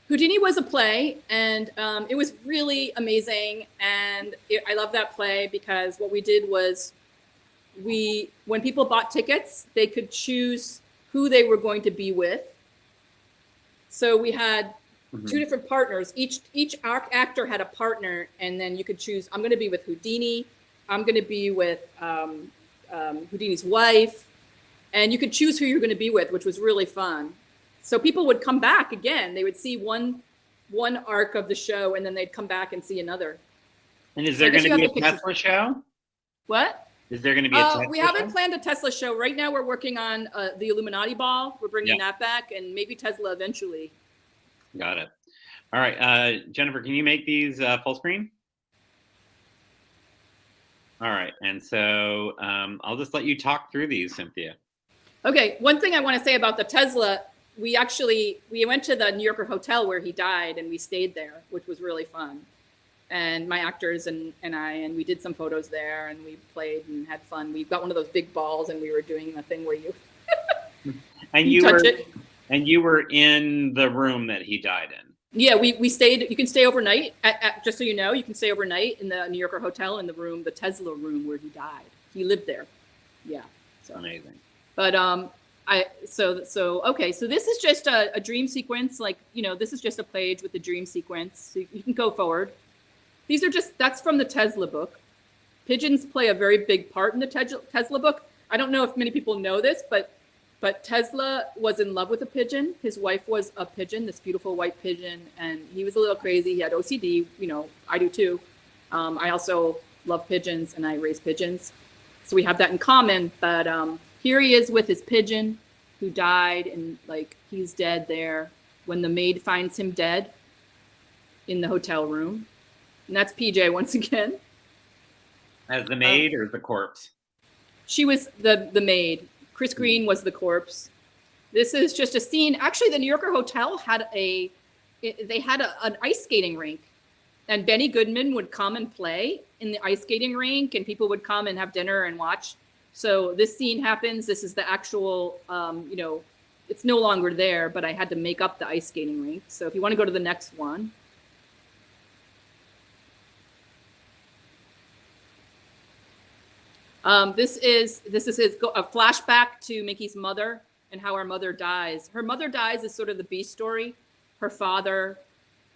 Houdini was a play, and it was really amazing. And I love that play because what we did was when people bought tickets, they could choose who they were going to be with. So we had two different partners. Each actor had a partner, and then you could choose, I'm going to be with Houdini. I'm going to be with Houdini's wife. And you could choose who you're going to be with, which was really fun. So people would come back again. They would see one arc of the show, and then they'd come back and see another. And is there going to be a Tesla show? What? Is there going to be a Tesla show? We haven't planned a Tesla show. Right now we're working on the Illuminati ball. We're bringing that back, and maybe Tesla eventually. Got it. All right. Jennifer, can you make these full screen? All right. And so I'll just let you talk through these, Cynthia. Okay. One thing I want to say about the Tesla, we went to the New Yorker hotel where he died, and we stayed there, which was really fun. And my actors and we did some photos there, and we played and had fun. We got one of those big balls, and we were doing the thing where you you touch it. And you were in the room that he died in. Yeah, we stayed. You can stay overnight. Just so you know, you can stay overnight in the New Yorker hotel in the room, the Tesla room where he died. He lived there. Yeah. So amazing. But okay. So this is just a dream sequence. Like, this is just a page with the dream sequence. So you can go forward. These are that's from the Tesla book. Pigeons play a very big part in the Tesla book. I don't know if many people know this, but Tesla was in love with a pigeon. His wife was a pigeon, this beautiful white pigeon, and he was a little crazy. He had OCD. I do too. I also love pigeons, and I raise pigeons. So we have that in common. But here he is with his pigeon who died, and he's dead there when the maid finds him dead in the hotel room. And that's PJ once again. As the maid or the corpse? She was the maid. Chris Green was the corpse. This is just a scene. Actually, the New Yorker hotel had an ice skating rink, and Benny Goodman would come and play in the ice skating rink, and people would come and have dinner and watch. So this scene happens. This is the actual, it's no longer there, but I had to make up the ice skating rink. So if you want to go to the next one. This is a flashback to Mickey's mother and how her mother dies. Her mother dies is sort of the B story. Her father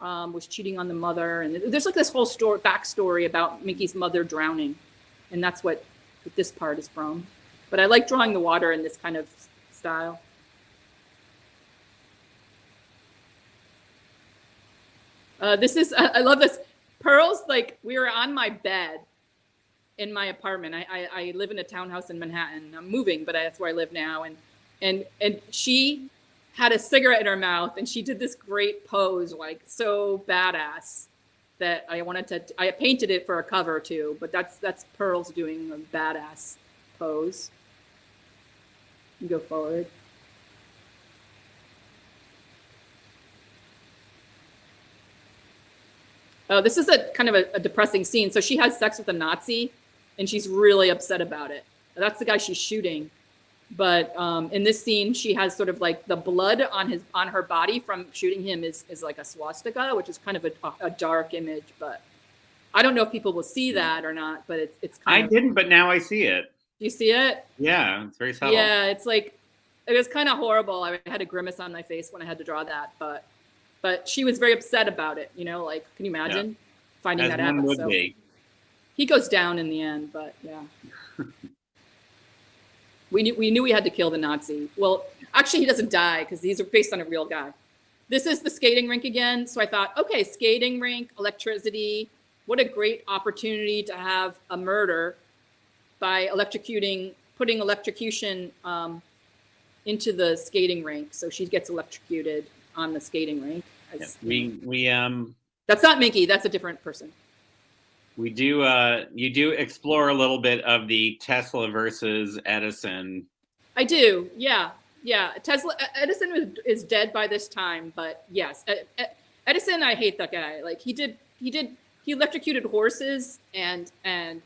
was cheating on the mother, and there's this whole backstory about Mickey's mother drowning, and that's what this part is from. But I like drawing the water in this kind of style. I love this. Pearl's we were on my bed in my apartment. I live in a townhouse in Manhattan. I'm moving, but that's where I live now. And she had a cigarette in her mouth, and she did this great pose, so badass, that I painted it for a cover too, but that's Pearl's doing a badass pose. You go forward. Oh, this is a kind of a depressing scene. So she has sex with a Nazi, and she's really upset about it. That's the guy she's shooting. But in this scene, she has sort of like the blood on her body from shooting him is like a swastika, which is kind of a dark image. But I don't know if people will see that or not. But it's kind I of. didn't, but now I see it. Do you see it? Yeah, it's very subtle. Yeah, it's like it was kind of horrible. I had a grimace on my face when I had to draw that, but she was very upset about it. You know, like can you imagine finding that out? So he goes down in the end, but yeah. We knew we had to kill the Nazi. Well, actually, he doesn't die because these are based on a real guy. This is the skating rink again. So I thought, okay, skating rink, electricity. What a great opportunity to have a murder by putting electrocution into the skating rink. So she gets electrocuted on the skating rink. That's not Minky. That's a different person. We do. You do explore a little bit of the Tesla versus Edison. I do. Yeah. Edison is dead by this time, but yes, Edison. I hate that guy. Like he electrocuted horses and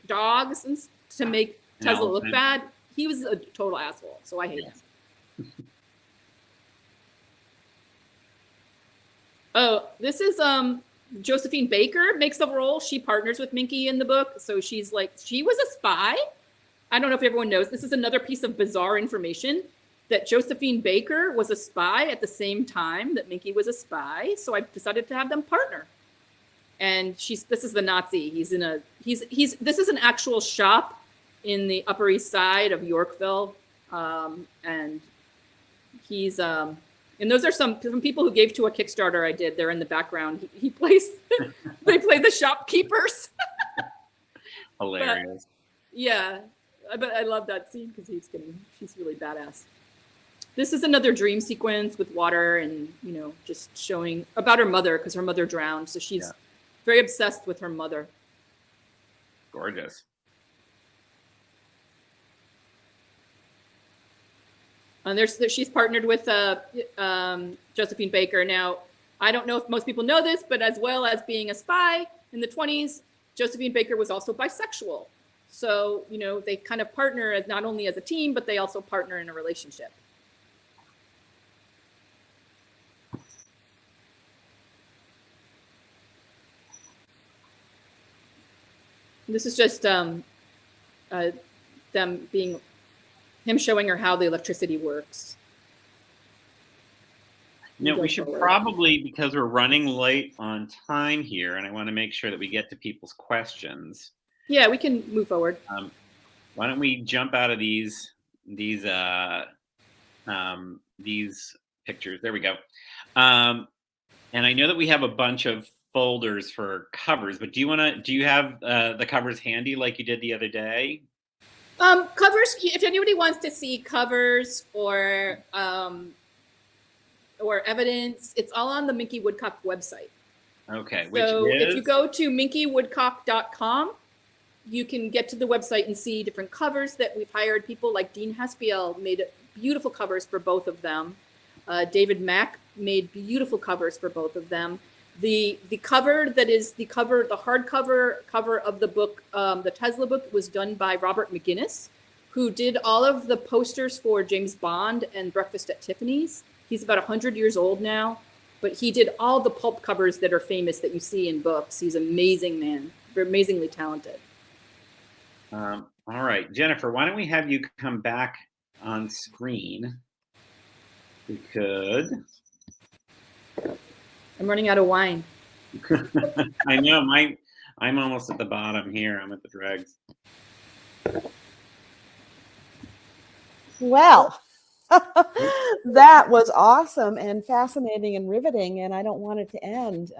dogs to make Tesla look bad. He was a total asshole. So I hate him. Oh, this is Josephine Baker makes the role. She partners with Minky in the book. So she was a spy. I don't know if everyone knows. This is another piece of bizarre information that Josephine Baker was a spy at the same time that Minky was a spy. So I decided to have them partner. And this is the Nazi. This is an actual shop in the Upper East Side of Yorkville. And he's, and those are some people who gave to a Kickstarter I did. They're in the background. He plays, they play the shopkeepers. Hilarious. But, yeah, but I love that scene because she's really badass. This is another dream sequence with water and, just showing about her mother because her mother drowned. So she's very obsessed with her mother. Gorgeous. And she's partnered with Josephine Baker. Now, I don't know if most people know this, but as well as being a spy in the 1920s, Josephine Baker was also bisexual. So, they kind of partner as not only as a team, but they also partner in a relationship. This is just him showing her how the electricity works. We should probably, because we're running late on time here, and I want to make sure that we get to people's questions. Yeah, we can move forward. Why don't we jump out of these pictures? There we go. And I know that we have a bunch of folders for covers, but do you have the covers handy like you did the other day? Covers, if anybody wants to see covers or evidence, it's all on the Minky Woodcock website. Okay. So if you go to minkywoodcock.com, you can get to the website and see different covers that we've hired. People like Dean Haspiel made beautiful covers for both of them. David Mack made beautiful covers for both of them. The cover that is the hardcover cover of the book, the Tesla book, was done by Robert McGinnis, who did all of the posters for James Bond and Breakfast at Tiffany's. He's about 100 years old now, but he did all the pulp covers that are famous that you see in books. He's an amazing man, amazingly talented. All right, Jennifer, why don't we have you come back on screen? We could. I'm running out of wine. I know, I'm almost at the bottom here. I'm at the dregs. Well, that was awesome and fascinating and riveting, and I don't want it to end.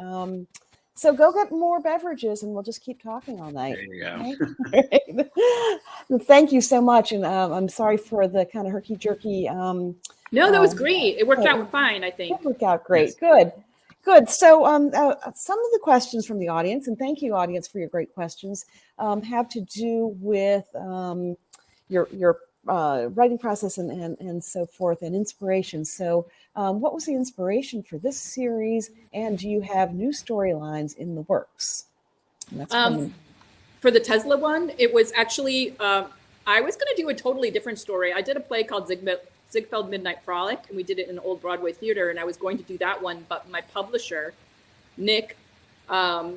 So go get more beverages, and we'll just keep talking all night. There you go. Right? Thank you so much, and I'm sorry for the kind of herky-jerky. No, that was great. It worked out fine, I think. It worked out great. Yes. Good. So some of the questions from the audience, and thank you, audience, for your great questions, have to do with your writing process and so forth, and inspiration. So what was the inspiration for this series, and do you have new storylines in the works? And that's for the Tesla one, it was actually, I was going to do a totally different story. I did a play called Ziegfeld Midnight Frolic, and we did it in Old Broadway Theater, and I was going to do that one, but my publisher, Nick,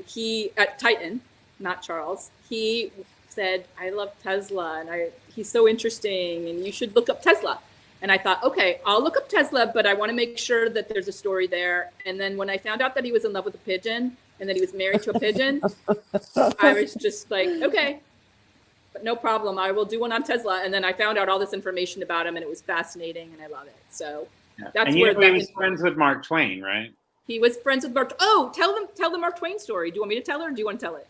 he at Titan, not Charles, he said, I love Tesla, and he's so interesting, and you should look up Tesla. And I thought, okay, I'll look up Tesla, but I want to make sure that there's a story there. And then when I found out that he was in love with a pigeon and that he was married to a pigeon, I was just like, okay, but no problem. I will do one on Tesla. And then I found out all this information about him, and it was fascinating, and I love it. So that's and where he was friends with Mark Twain, right? He was friends with Mark. Oh, tell the Mark Twain story. Do you want me to tell it, or do you want to tell it?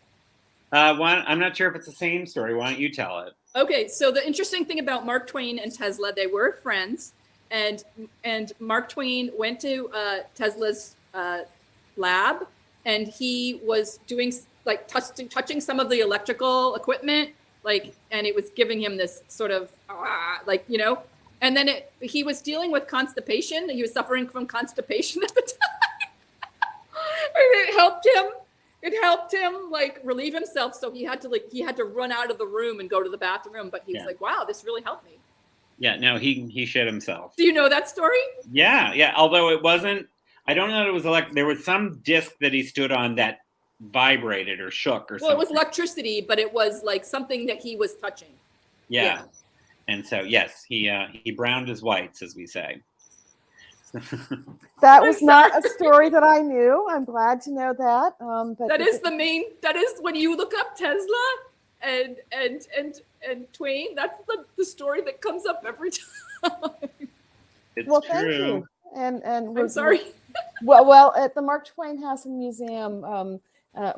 I'm not sure if it's the same story. Why don't you tell it? Okay, so the interesting thing about Mark Twain and Tesla, they were friends, and Mark Twain went to Tesla's lab, and he was doing like touching some of the electrical equipment, like, and it was giving him this sort of like, you know, and then he was dealing with constipation. He was suffering from constipation at the time. And it helped him like relieve himself. So he had to run out of the room and go to the bathroom. But he was like, wow, this really helped me. Yeah, no, he shit himself. Do you know that story? Yeah. Although it wasn't, I don't know that it was there was some disc that he stood on that vibrated or shook or something. Well, it was electricity, but it was like something that he was touching. Yeah. And so, yes, he browned his whites, as we say. That was not a story that I knew. I'm glad to know that. But that is when you look up Tesla and Twain, that's the story that comes up every time. It's well, true. Thank you. And I'm sorry. Well, at the Mark Twain House Museum,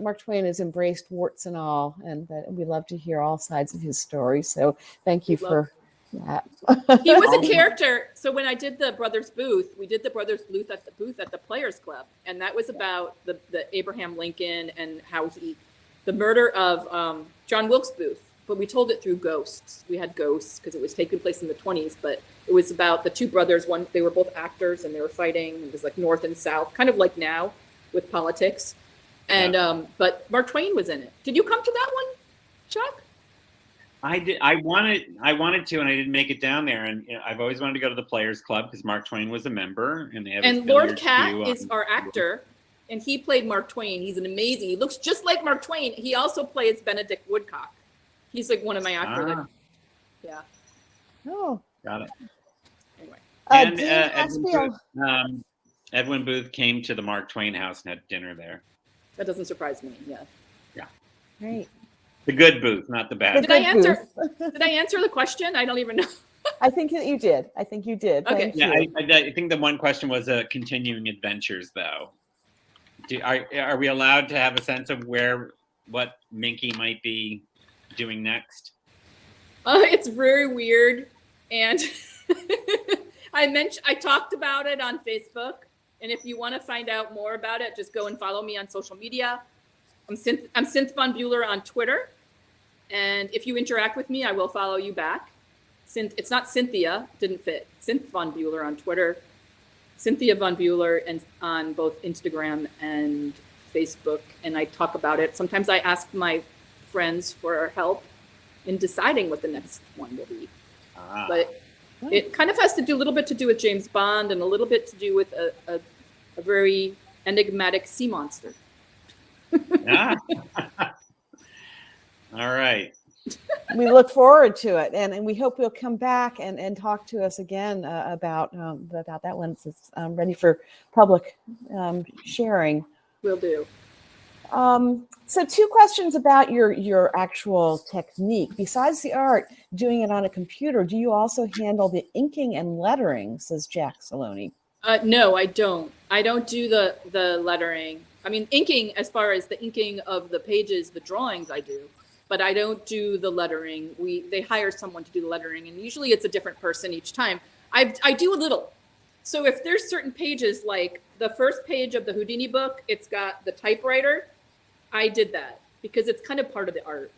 Mark Twain has embraced warts and all, and we love to hear all sides of his story. So thank you for that. He was a character. So when I did the Brothers Booth, we did the Brothers Booth at the Players Club, and that was about the Abraham Lincoln and how the murder of John Wilkes Booth. But we told it through ghosts. We had ghosts because it was taking place in the 1920s, but it was about the two brothers. One, they were both actors and they were fighting. It was like North and South, kind of like now with politics. And but Mark Twain was in it. Did you come to that one, Chuck? I did. I wanted to, and I didn't make it down there. And I've always wanted to go to the Players Club because Mark Twain was a member, and they have. And Lord Cat is our actor, and he played Mark Twain. He's an amazing. He looks just like Mark Twain. He also plays Benedict Woodcock. He's like one of my actors. Yeah. Oh. Got it. Anyway. And Edwin Booth came to the Mark Twain house and had dinner there. That doesn't surprise me. Yeah. Yeah. Great. The good Booth, not the bad. Did I answer the question? I don't even know. I think that you did. Okay. I think the one question was continuing adventures, though. Are we allowed to have a sense of what Minky might be doing next? It's very weird, and I talked about it on Facebook. And if you want to find out more about it, just go and follow me on social media. I'm Cynthia von Buhler on Twitter. And if you interact with me, I will follow you back. It's not Cynthia, didn't fit. Cynthia von Buhler on Twitter. Cynthia von Buhler and on both Instagram and Facebook. And I talk about it. Sometimes I ask my friends for help in deciding what the next one will be. But it kind of has to do a little bit to do with James Bond and a little bit to do with a very enigmatic sea monster. All right. We look forward to it, and we hope you'll come back and talk to us again about that once it's ready for public sharing. Will do. So 2 questions about your actual technique. Besides the art, doing it on a computer, do you also handle the inking and lettering, says Jack Saloni? No, I don't. I don't do the lettering. I mean, inking, as far as the inking of the pages, the drawings I do, but I don't do the lettering. They hire someone to do the lettering, and usually it's a different person each time. I do a little. So if there's certain pages, like the first page of the Houdini book, it's got the typewriter. I did that because it's kind of part of the art.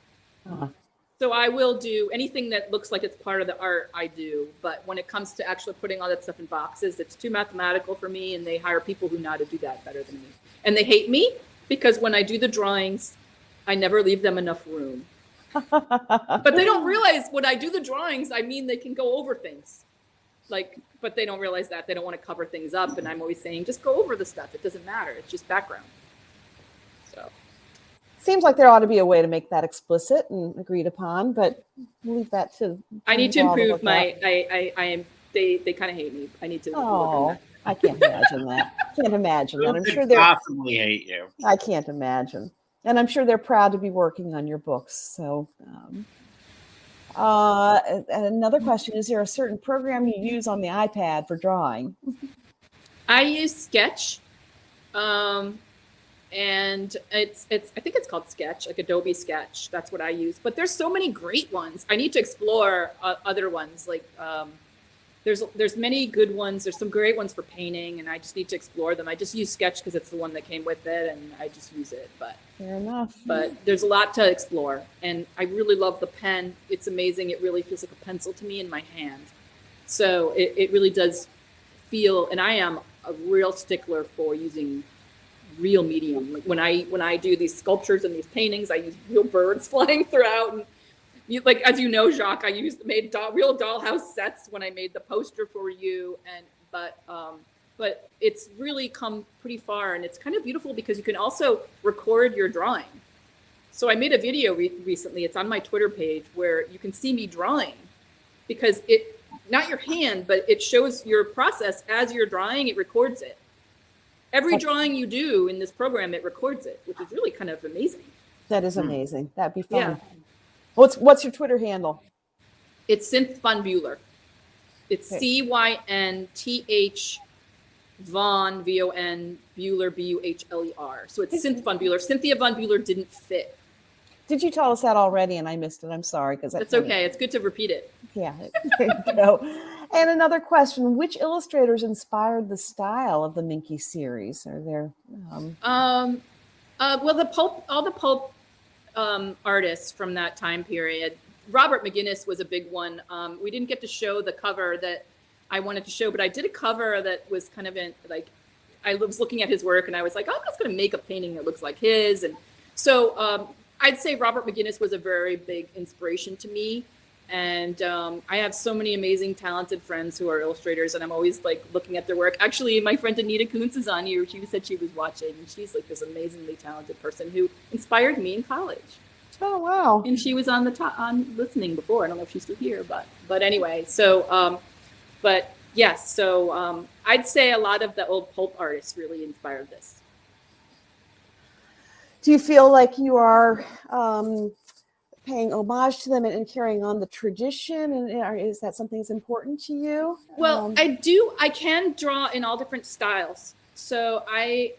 So I will do anything that looks like it's part of the art, I do. But when it comes to actually putting all that stuff in boxes, it's too mathematical for me, and they hire people who know how to do that better than me. And they hate me because when I do the drawings, I never leave them enough room. But they don't realize when I do the drawings, I mean they can go over things. But they don't realize that. They don't want to cover things up. And I'm always saying, just go over the stuff. It doesn't matter. It's just background. So. Seems like there ought to be a way to make that explicit and agreed upon, but we'll leave that to. I need to improve my. I am. They kind of hate me. I need to. Oh, I can't imagine that. Can't imagine that. I'm sure they they're possibly hate you. I can't imagine, and I'm sure they're proud to be working on your books. So, another question: is there a certain program you use on the iPad for drawing? I use Sketch. And it's I think it's called Sketch, like Adobe Sketch. That's what I use. But there's so many great ones. I need to explore other ones. Like there's many good ones. There's some great ones for painting, and I just need to explore them. I just use Sketch because it's the one that came with it, and I just use it. But fair enough. But there's a lot to explore, and I really love the pen. It's amazing. It really feels like a pencil to me in my hand. So it really does feel. And I am a real stickler for using real medium. Like when I do these sculptures and these paintings, I use real birds flying throughout. And like, as you know, Jacques, I made real dollhouse sets when I made the poster for you. And but it's really come pretty far, and it's kind of beautiful because you can also record your drawing. So I made a video recently. It's on my Twitter page where you can see me drawing, because it not your hand, but it shows your process as you're drawing. It records it. Every drawing you do in this program, it records it, which is really kind of amazing. That is amazing. That'd be fun. Yeah. What's your Twitter handle? It's Cynth von Buhler. It's CYNTH von VON Buhler BUHLER. So it's Cynth von Buhler. Cynthia von Buhler didn't fit. Did you tell us that already and I missed it? I'm sorry because it's okay. It's good to repeat it. Yeah. There you go. And another question: which illustrators inspired the style of the Minky series? Are there? Well, all the pulp artists from that time period. Robert McGinnis was a big one. We didn't get to show the cover that I wanted to show, but I did a cover that was kind of I was looking at his work and I was like, oh, I'm just going to make a painting that looks like his. And so I'd say Robert McGinnis was a very big inspiration to me. And I have so many amazing, talented friends who are illustrators, and I'm always like looking at their work. Actually, my friend Anita Kuntz is on here. She said she was watching, and she's like this amazingly talented person who inspired me in college. Oh wow! And she was on listening before. I don't know if she's still here, but anyway. So, but yes. So I'd say a lot of the old pulp artists really inspired this. Do you feel like you are paying homage to them and carrying on the tradition? And is that something that's important to you? Well, I do. I can draw in all different styles. So I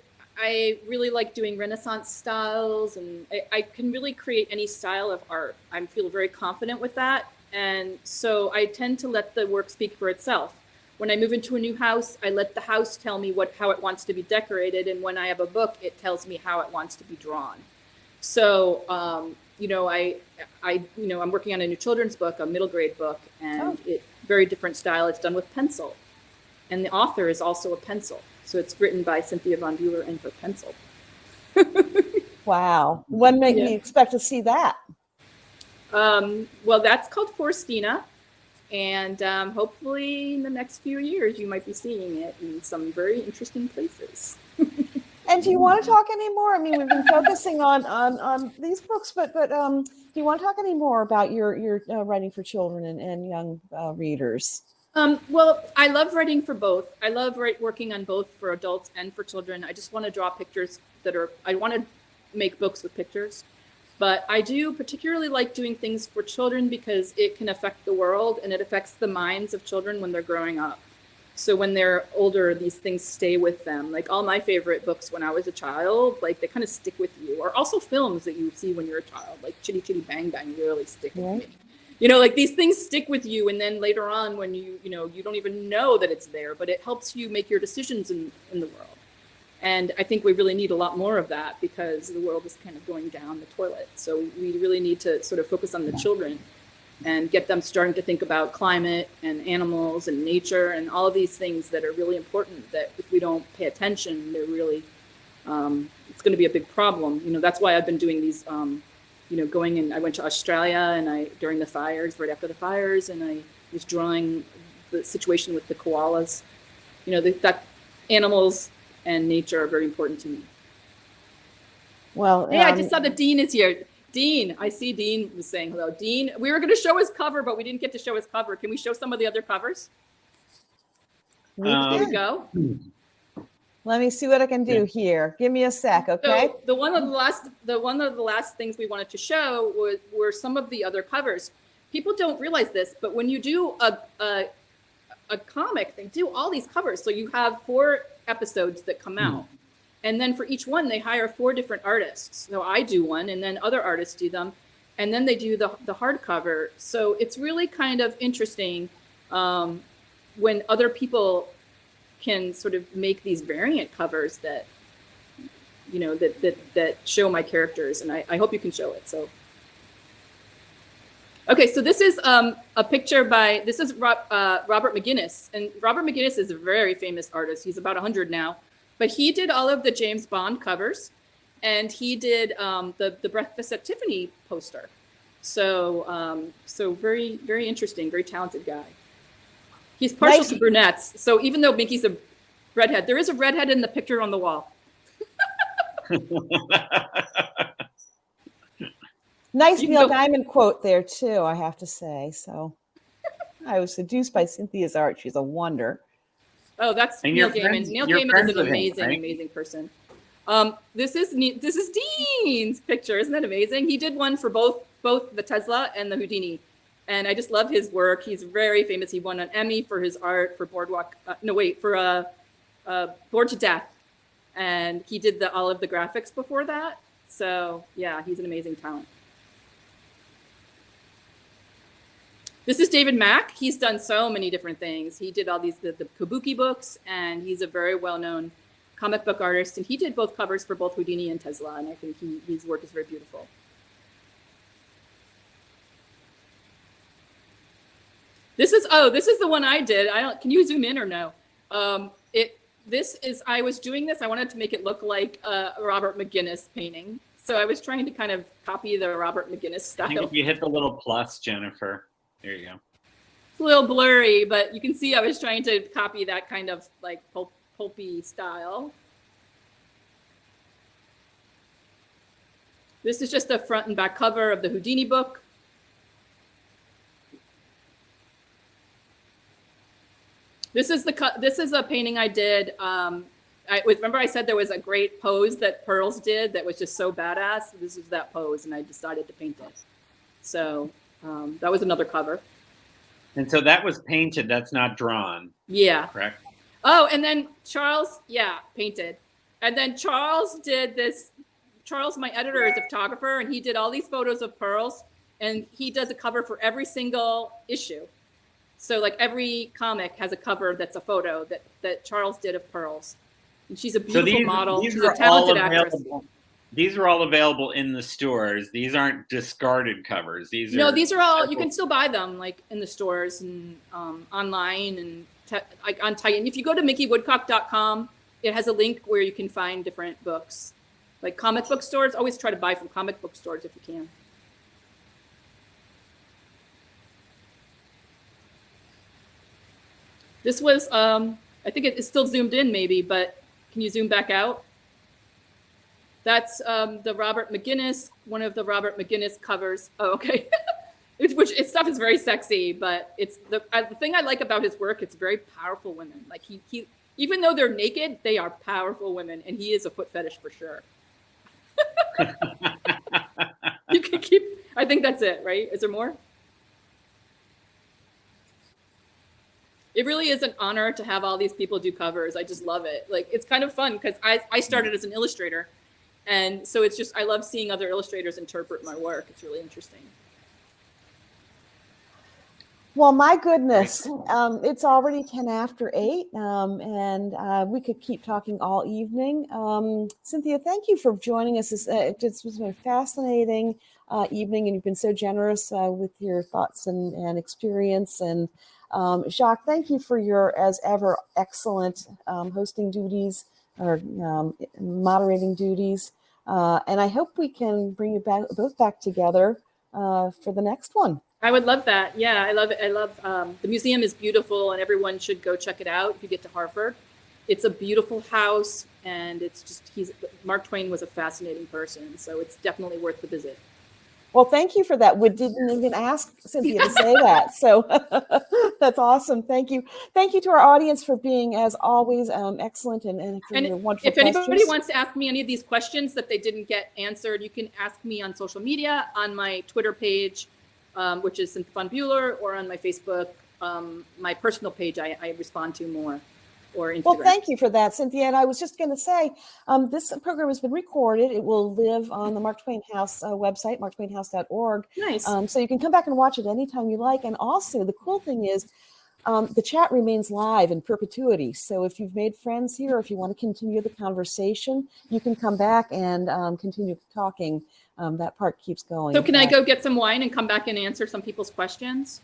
really like doing Renaissance styles, and I can really create any style of art. I feel very confident with that. And so I tend to let the work speak for itself. When I move into a new house, I let the house tell me how it wants to be decorated. And when I have a book, it tells me how it wants to be drawn. So, I'm working on a new children's book, a middle grade book, and it's very different style. It's done with pencil. And the author is also a pencil. So it's written by Cynthia von Buhler and for pencil. Wow. When make me expect to see that? Well, that's called Forstina. And hopefully in the next few years, you might be seeing it in some very interesting places. And do you want to talk any more? I mean, we've been focusing on these books, but do you want to talk any more about your writing for children and young readers? Well, I love writing for both. I love working on both for adults and for children. I just want to draw pictures I want to make books with pictures. But I do particularly like doing things for children because it can affect the world and it affects the minds of children when they're growing up. So when they're older, these things stay with them. Like all my favorite books when I was a child, like they kind of stick with you. Or also films that you see when you're a child, like Chitty Chitty Bang Bang really stick with me. Like these things stick with you. And then later on when you don't even know that it's there, but it helps you make your decisions in the world. And I think we really need a lot more of that because the world is kind of going down the toilet. So we really need to sort of focus on the children and get them starting to think about climate and animals and nature and all of these things that are really important, that if we don't pay attention, they're really, it's going to be a big problem. You know, that's why I've been doing these, you know, going and I went to Australia and during the fires, right after the fires, and I was drawing the situation with the koalas. You know, that animals and nature are very important to me. Well, hey, I just saw that Dean is here. Dean, I see Dean was saying hello. Dean, we were going to show his cover, but we didn't get to show his cover. Can we show some of the other covers? Here we go. Let me see what I can do here. Give me a sec, okay? So one of the last things we wanted to show were some of the other covers. People don't realize this, but when you do a comic, they do all these covers. So you have 4 episodes that come out. And then for each one, they hire 4 different artists. So I do one, and then other artists do them. And then they do the hardcover. So it's really kind of interesting when other people can sort of make these variant covers that, you know, that show my characters. And I hope you can show it. So, okay, so this is a picture this is Robert McGuinness. And Robert McGuinness is a very famous artist. He's about 100 now. But he did all of the James Bond covers, and he did the Breakfast at Tiffany poster. So so very, very interesting, very talented guy. He's partial to brunettes. So even though Minky's a redhead, there is a redhead in the picture on the wall. Nice Neil Gaiman quote there too, I have to say. So I was seduced by Cynthia's art. She's a wonder. Oh, that's Neil Gaiman. Neil Gaiman is an amazing, amazing person. This is Dean's picture. Isn't that amazing? He did one for both the Tesla and the Houdini, and I just love his work. He's very famous. He won an Emmy for his art for Board to Death, and he did all of the graphics before that. So yeah, he's an amazing talent. This is David Mack. He's done so many different things. He did all the Kabuki books, and he's a very well-known comic book artist. And he did both covers for both Houdini and Tesla, and I think his work is very beautiful. This is the one I did. Can you zoom in or no? I was doing this. I wanted to make it look like a Robert McGuinness painting. So I was trying to kind of copy the Robert McGuinness style. I think if you hit the little plus, Jennifer. There you go. It's a little blurry, but you can see I was trying to copy that kind of like pulpy style. This is just the front and back cover of the Houdini book. This is a painting I did. Remember I said there was a great pose that Pearls did that was just so badass. This is that pose, and I decided to paint it. So. That was another cover. And so that was painted. That's not drawn. Yeah. Correct. Oh, and then Charles, painted. And then Charles did this. Charles, my editor, is a photographer, and he did all these photos of Pearls, and he does a cover for every single issue. So like every comic has a cover that's a photo that Charles did of Pearls. And she's a beautiful model. She's a talented actress. These are all available in the stores. These aren't discarded covers. These are all, you can still buy them like in the stores and online and like on Titan. If you go to minkywoodcock.com, it has a link where you can find different books. Like comic book stores, always try to buy from comic book stores if you can. This was, I think it's still zoomed in maybe, but can you zoom back out? That's the Robert McGuinness, one of the Robert McGuinness covers. Oh, okay. Its stuff is very sexy, but it's the thing I like about his work. It's very powerful women. Like he even though they're naked, they are powerful women, and he is a foot fetish for sure. You can keep. I think that's it, right? Is there more? It really is an honor to have all these people do covers. I just love it. Like it's kind of fun because I started as an illustrator. And so it's just, I love seeing other illustrators interpret my work. It's really interesting. Well, my goodness, it's already 10 after 8, and we could keep talking all evening. Cynthia, thank you for joining us. It's been a fascinating evening, and you've been so generous with your thoughts and experience. And Jacques, thank you for your, as ever, excellent hosting duties or moderating duties. And I hope we can bring you both back together for the next one. I would love that. Yeah, I love it. I love the museum is beautiful, and everyone should go check it out if you get to Hartford. It's a beautiful house, and it's just Mark Twain was a fascinating person, so it's definitely worth the visit. Well, thank you for that. We didn't even ask Cynthia to say that, so that's awesome. Thank you. Thank you to our audience for being, as always, excellent and for your wonderful questions. If anybody wants to ask me any of these questions that they didn't get answered, you can ask me on social media, on my Twitter page, which is Cynthia von Buhler, or on my Facebook, my personal page, I respond to more, or Instagram. Well, thank you for that, Cynthia. And I was just going to say, this program has been recorded. It will live on the Mark Twain House website, marktwainhouse.org. Nice. So you can come back and watch it anytime you like. And also, the cool thing is, the chat remains live in perpetuity. So if you've made friends here, or if you want to continue the conversation, you can come back and continue talking. That part keeps going. So can I go get some wine and come back and answer some people's questions?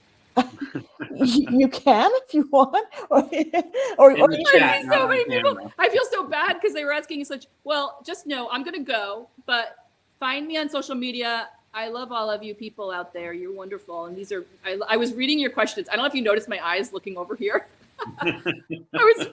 You can if you want. Or I see so many people. I feel so bad because they were asking such, well, just know I'm going to go, but find me on social media. I love all of you people out there. You're wonderful. And these are, I was reading your questions. I don't know if you noticed my eyes looking over here. I was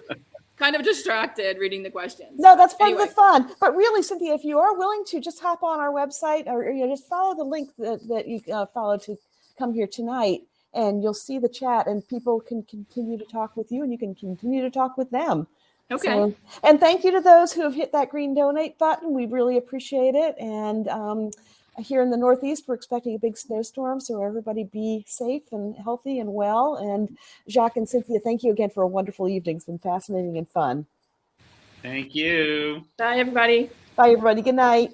kind of distracted reading the questions. No, that's part of the fun. But really, Cynthia, if you are willing to, just hop on our website or just follow the link that you followed to come here tonight, and you'll see the chat, and people can continue to talk with you, and you can continue to talk with them. Okay. So, and thank you to those who have hit that green donate button. We really appreciate it. And here in the Northeast, we're expecting a big snowstorm, so everybody be safe and healthy and well. And Jacques and Cynthia, thank you again for a wonderful evening. It's been fascinating and fun. Thank you. Bye, everybody. Bye, everybody. Good night.